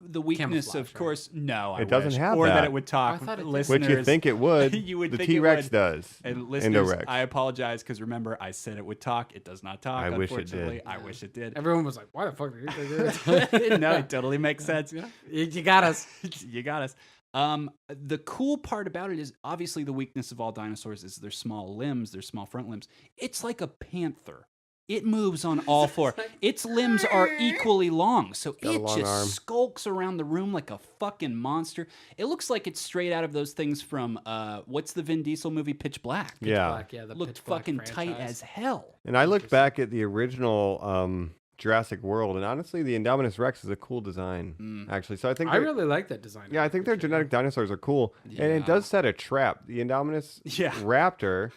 the weakness, Camouflage, of course, no, I It doesn't wish. have or that. it would talk. I thought it did. Listeners, Which you think it would. you would the think it T-Rex would. does. And listeners, Indorex. I apologize because remember, I said it would talk. It does not talk. I wish it unfortunately. did. I wish it did. Everyone was like, why the fuck did you think that? No, it totally makes sense. You got us. You got us. The cool part about it is obviously the weakness of all dinosaurs is their small limbs, their small front limbs. It's like a panther. It moves on all four. Its limbs are equally long, so got a it long just arm. skulks around the room like a fucking monster. It looks like it's straight out of those things from what's the Vin Diesel movie Pitch Black? Yeah. Black, yeah, the Looked Pitch Black fucking tight franchise. as hell. And I looked back at the original Jurassic World, and honestly, the Indominus Rex is a cool design, actually. So I think I really like that design. yeah, I think their genetic dinosaurs are cool, and Yeah. it does set a trap. The Indominus Yeah. Raptor,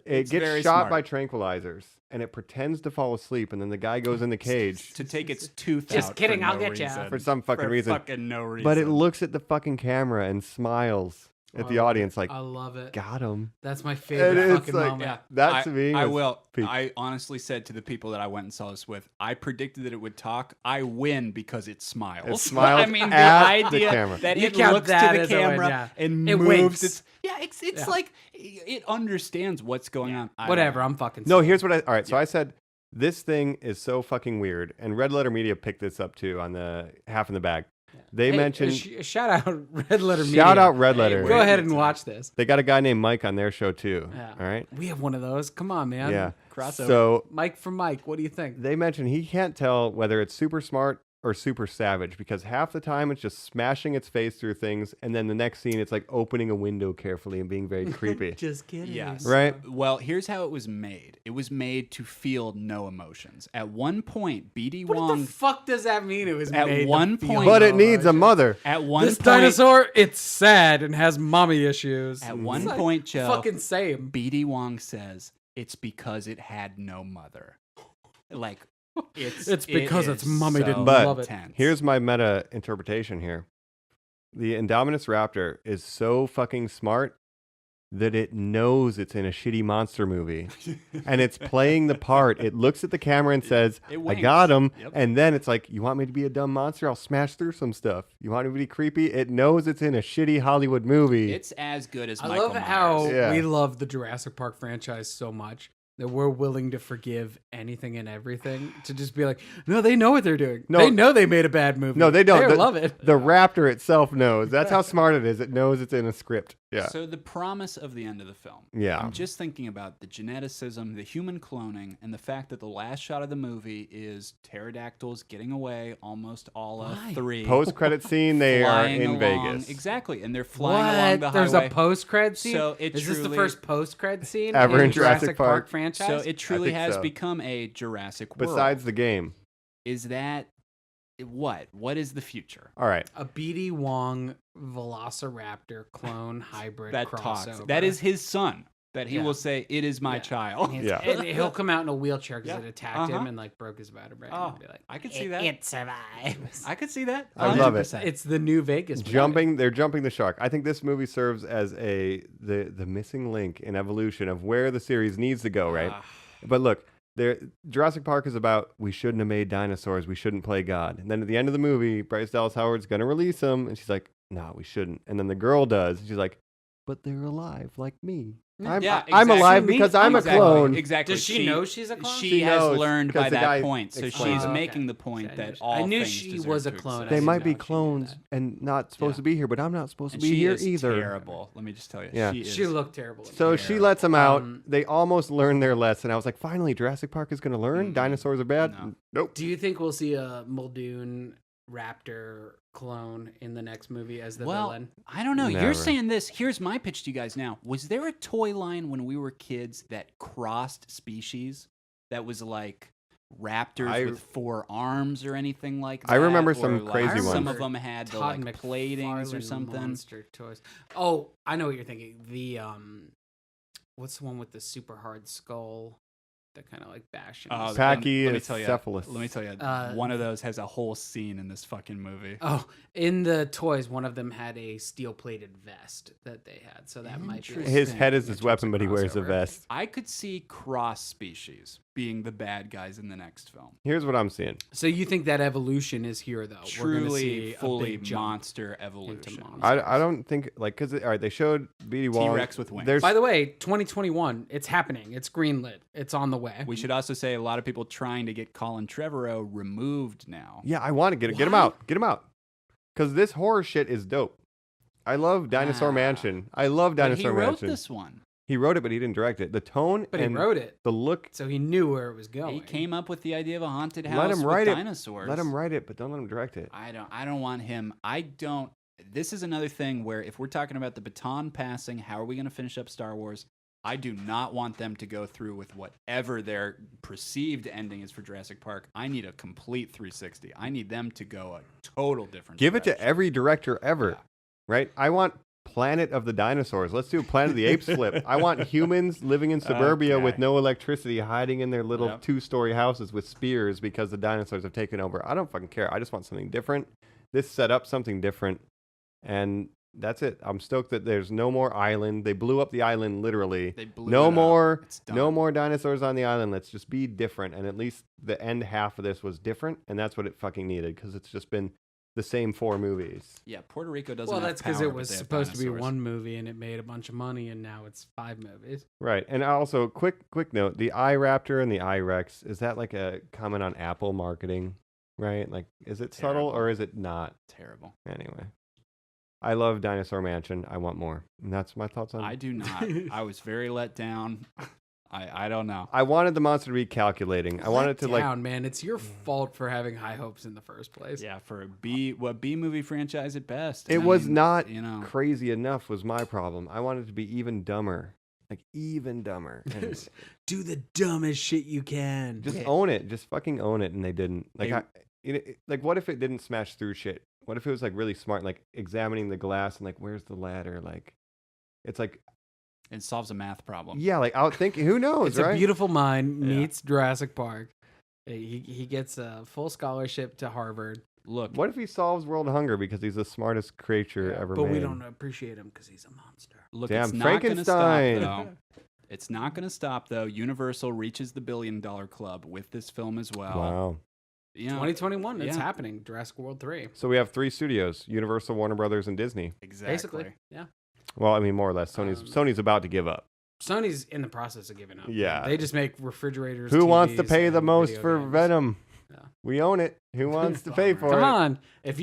it It's gets very shot smart. by tranquilizers, and it pretends to fall asleep, and then the guy goes in the cage To take its tooth Just out kidding, for I'll no get ya. reason. for some fucking For reason. fucking no reason. But it looks at the fucking camera and smiles at the audience like, I love it. got him. That's my And favorite it's fucking like, moment. Yeah, that to me I was will. peak. I honestly said to the people that I went and saw this with, I predicted that it would talk. I win because it smiles. It smiles I mean, the at the idea camera. that You it count looks that to the as a win, camera yeah. and It moves. winks. It's like it understands what's going on. I don't Whatever, know. I'm fucking No, sick. here's what all right, so I said, this thing is so fucking weird, and Red Letter Media picked this up too on the half in the bag. They Hey, mentioned, shout out Red Letter Media. shout out Red Letter. Go ahead and watch this. They got a guy named Mike on their show too. Yeah. All right. We have one of those. Come on, man. Yeah. Crossover. So Mike from Mike, what do you think? they mentioned he can't tell whether it's super smart or super savage because half the time it's just smashing its face through things, and then the next scene it's like opening a window carefully and being very creepy. Just kidding. Yes. Right? Well, here's how it was made. It was made to feel no emotions. At one point, BD What Wong. the fuck does that mean? It was At made to one feel point- But it no needs a emotion? mother. At one This point, dinosaur, it's sad and has mommy issues. At one It's like, point, Joe, fucking same. BD Wong says it's because it had no mother. Like It's because it its is mommy so didn't But love it. tense. Here's my meta interpretation here. The Indominus Raptor is so fucking smart that it knows it's in a shitty monster movie and it's playing the part. It looks at the camera and says, It I winks. got him. Yep. And then it's like, you want me to be a dumb monster? I'll smash through some stuff. You want me to be creepy? It knows it's in a shitty Hollywood movie. It's as good as I Michael love Myers. how Yeah. we love the Jurassic Park franchise so much that we're willing to forgive anything and everything to just be like, no, they know what they're doing. No. They know they made a bad movie. No, they don't. They The- love it. The raptor itself knows. That's how smart it is. It knows it's in a script. Yeah. So the promise of the end of the film. Yeah. I'm just thinking about the geneticism, the human cloning, and the fact that the last shot of the movie is pterodactyls getting away, almost all of Why? 3. Post-credit scene, they are flying in along. Vegas. Exactly, and they're flying along the What? There's highway. a post-cred scene? So it Is this the truly- first post-cred scene Ever in Jurassic Jurassic Park? franchise? So it truly think has so. become a Jurassic World. Besides the game. Is that what? What is the future? All right. a BD Wong Velociraptor clone hybrid That crossover. talks. That is his son. That he Yeah. will say, "It is my Yeah. child." And Yeah. and he'll come out in a wheelchair because Yeah. it attacked him Uh-huh. and like broke his vertebrae. Oh, and be like, I could see that. It survives. I could see that. I love it. 100%. It's the new Vegas. They're jumping the shark. I think this movie serves as the missing link in evolution of where the series needs to go, right? But look, Jurassic Park is about we shouldn't have made dinosaurs, we shouldn't play God. And then at the end of the movie, Bryce Dallas Howard's gonna release them, and she's like, no, we shouldn't. And then the girl does, and she's like, but they're alive like me. I'm exactly. alive because I'm a clone. Exactly. Does she know she's a clone? She She has knows, learned 'cause by the that guy point, so explains she's it. making the Okay. point I that knew all I knew things she deserve was a to clone. exist. I They didn't might know be she knew clones that. and not supposed to be here, but I'm not supposed And to be she here is either. terrible. Let me just tell you. Yeah. She looked terrible. So she lets them out. They almost learn their lesson. I was like, finally, Jurassic Park is going to learn. Dinosaurs are bad. No. Nope. Do you think we'll see a Muldoon raptor clone in the next movie as the Well, villain? I don't know. Never. You're saying this. Here's my pitch to you guys now. Was there a toy line when we were kids that crossed species that was like raptors with 4 arms or anything like that? I remember Or, some like, crazy Some ones. of them had the Todd like platings or McFarlane something. Monster toys. Oh, I know what you're thinking. The what's the one with the super hard skull? That kind of like bashing. Pachycephalus. Let me tell you, one of those has a whole scene in this fucking movie. Oh, in the toys, one of them had a steel-plated vest that they had, so that might be His head is his weapon, but he wears a vest. I could see cross species being the bad guys in the next film. Here's what I'm seeing. So you think that evolution is here, though? We're gonna Truly, see a fully big jump monster evolution. into monsters. I don't think like because all right, they showed BD Wong. T-Rex with wings. There's By the way, 2021, it's happening. It's greenlit. It's on the way. We should also say a lot of people trying to get Colin Trevorrow removed now. yeah, I want to get him out. Get him out. Because this horror shit is dope. I love Dinosaur Mansion. I love But Dinosaur he wrote Mansion. this one. He wrote it, but he didn't direct it. The tone, But he and wrote it, the look. so he knew where it was going. He came up with the idea of a haunted house Let him write with it. dinosaurs. Let him write it, but don't let him direct it. I don't want him. This is another thing where if we're talking about the baton passing, how are we going to finish up Star Wars? I do not want them to go through with whatever their perceived ending is for Jurassic Park. I need a complete 360. I need them to go a total different Give it to direction. every director ever, right? I want Planet of the Dinosaurs. Let's do Planet of the Apes flip. I want humans living in suburbia with no electricity, hiding in their little 2-story houses with spears because the dinosaurs have taken over. I don't fucking care. I just want something different. This set up something different, and that's it. I'm stoked that there's no more island. They blew up the island literally. They blew no it up. more, It's done. no more dinosaurs on the island. Let's just be different. And at least the end half of this was different, and that's what it fucking needed because it's just been the same 4 movies. Yeah, Puerto Rico doesn't. Well, have that's because power, it but was they have supposed to be dinosaurs. one movie and it made a bunch of money, and now it's 5 movies. Right. And also, quick note: the iRaptor and the iRex, is that like a comment on Apple marketing? Right? Like, is it subtle or is it not? Terrible. Anyway. I love Dinosaur Mansion. I want more. And that's my thoughts on it. I do not. I was very let down. I don't know. I wanted the monster to be calculating. I wanted it to down, man. It's your fault for having high hopes in the first place. Yeah, for a B movie franchise at best. It And was not you know, crazy enough was my problem. I wanted it to be even dumber. Like even dumber. And Do the dumbest shit you can. just own it. Just fucking own it. And they didn't. Like like what if it didn't smash through shit? What if it was like really smart, like examining the glass and like, where's the ladder? Like, it's like, it solves a math problem. yeah, like outthinking. Who knows, It's right? a beautiful mind meets Jurassic Park. He gets a full scholarship to Harvard. Look, What if he solves world hunger because he's the smartest creature ever But made? we don't appreciate him because he's a monster. look, Damn, it's not going to stop Frankenstein. though. It's not going to stop though. Universal reaches the $1 billion club with this film as well. Wow. You know, 2021, it's yeah. happening. Jurassic World 3. So we have 3 studios: Universal, Warner Brothers, and Disney. Exactly. Basically, yeah. Well, I mean, more or less. Sony's about to give up. Sony's in the process of giving up. Yeah. They just make refrigerators. Who wants to TVs, pay the and most video for games. Venom? Yeah. We own it. Who wants to pay for Come it? on. If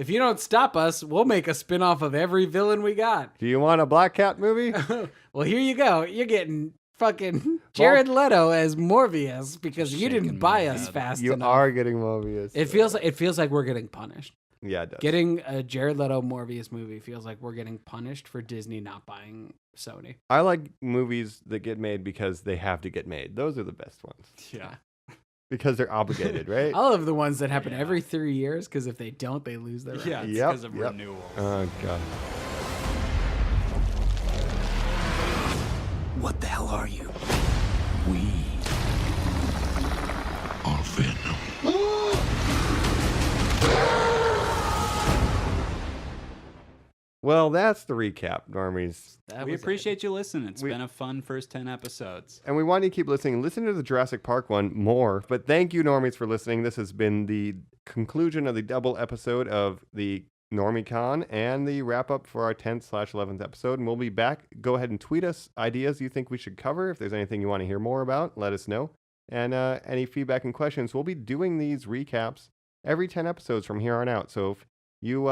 you don't stop us, we'll make a spin-off of every villain we got. Do you want a Black Cat movie? Well, here you go. You're getting fucking Jared Leto as Morbius because you didn't Shaking buy my us head. fast You enough. are getting Mobius. It feels like we're getting punished. Yeah, it does. Getting a Jared Leto Morbius movie feels like we're getting punished for Disney not buying Sony. I like movies that get made because they have to get made. Those are the best ones. Yeah. Because they're obligated, right? I love the ones that happen every 3 years because if they don't, they lose their rights. Yeah, it's Yep, because of yep. renewal. Oh, God. What the hell are you? We are Venom. Well, that's the recap, Normies. We appreciate you listening. It's been a fun first 10 episodes. And we want you to keep listening. Listen to the Jurassic Park one more. But thank you, Normies, for listening. This has been the conclusion of the double episode of the NormieCon and the wrap up for our 10th/11th episode. And we'll be back. Go ahead and tweet us ideas you think we should cover. If there's anything you want to hear more about, let us know. And any feedback and questions. We'll be doing these recaps every 10 episodes from here on out. So if you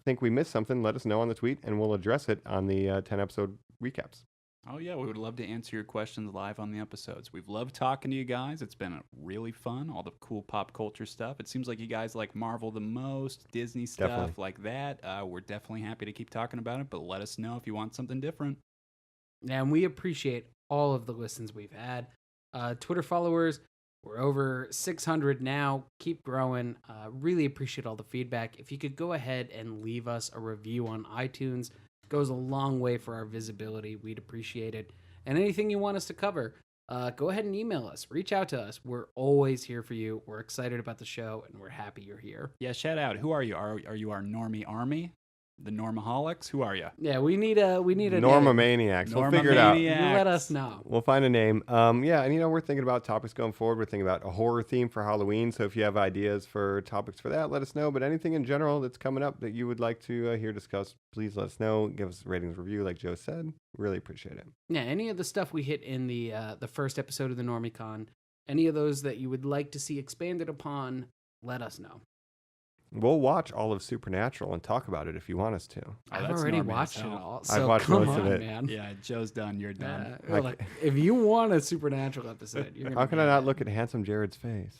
think we missed something, let us know on the tweet and we'll address it on the 10 episode recaps. Oh, yeah, we would love to answer your questions live on the episodes. We've loved talking to you guys. It's been really fun, all the cool pop culture stuff. It seems like you guys like Marvel the most, Disney stuff Definitely. like that. We're definitely happy to keep talking about it, but let us know if you want something different. And we appreciate all of the listens we've had. Twitter followers, we're over 600 now. Keep growing. Really appreciate all the feedback. If you could go ahead and leave us a review on iTunes, it goes a long way for our visibility. We'd appreciate it. And anything you want us to cover, go ahead and email us. Reach out to us. We're always here for you. We're excited about the show, and we're happy you're here. Yeah, shout out. Who are you? Are you our Normie Army? The Normaholics? Who are you? Yeah, we need a Normamaniacs. We'll figure it out. You let us know. We'll find a name. Yeah, and we're thinking about topics going forward. We're thinking about a horror theme for Halloween. So if you have ideas for topics for that, let us know. But anything in general that's coming up that you would like to hear discussed, please let us know. Give us a ratings review, like Joe said. Really appreciate it. Yeah, any of the stuff we hit in the first episode of the NormieCon, any of those that you would like to see expanded upon, let us know. We'll watch all of Supernatural and talk about it if you want us to. I've already watched it all. So I've watched come most of on, it. Man. Yeah, Joe's done. You're done. Like, if you want a Supernatural episode, you're gonna how can I not look at handsome Jared's face?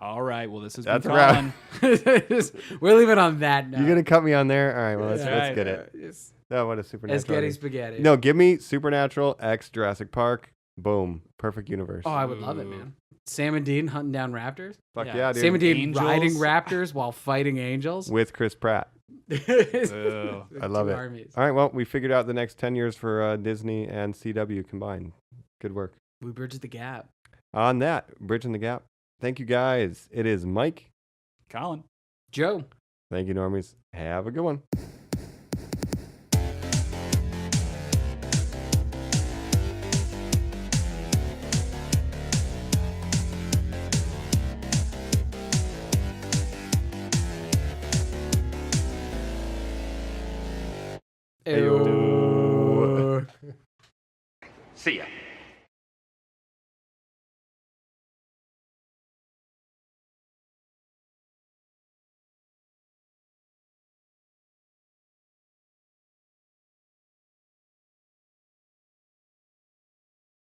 All right. Well, this is That's Colin. We're leaving on that note. You're gonna cut me on there? All right. Well, let's right. get it. Oh, what a Supernatural. It's getting spaghetti. No, give me Supernatural X Jurassic Park. Boom. Perfect universe. Oh, I would love it, man. Sam and Dean hunting down raptors. Fuck yeah, dude. Sam and Dean Angels. riding raptors while fighting angels. With Chris Pratt. I love it. Armies. All right, well, we figured out the next 10 years for Disney and CW combined. Good work. We bridged the gap. On that, bridging the gap. Thank you, guys. It is Mike. Colin. Joe. Thank you, Normies. Have a good one. Ew. See ya.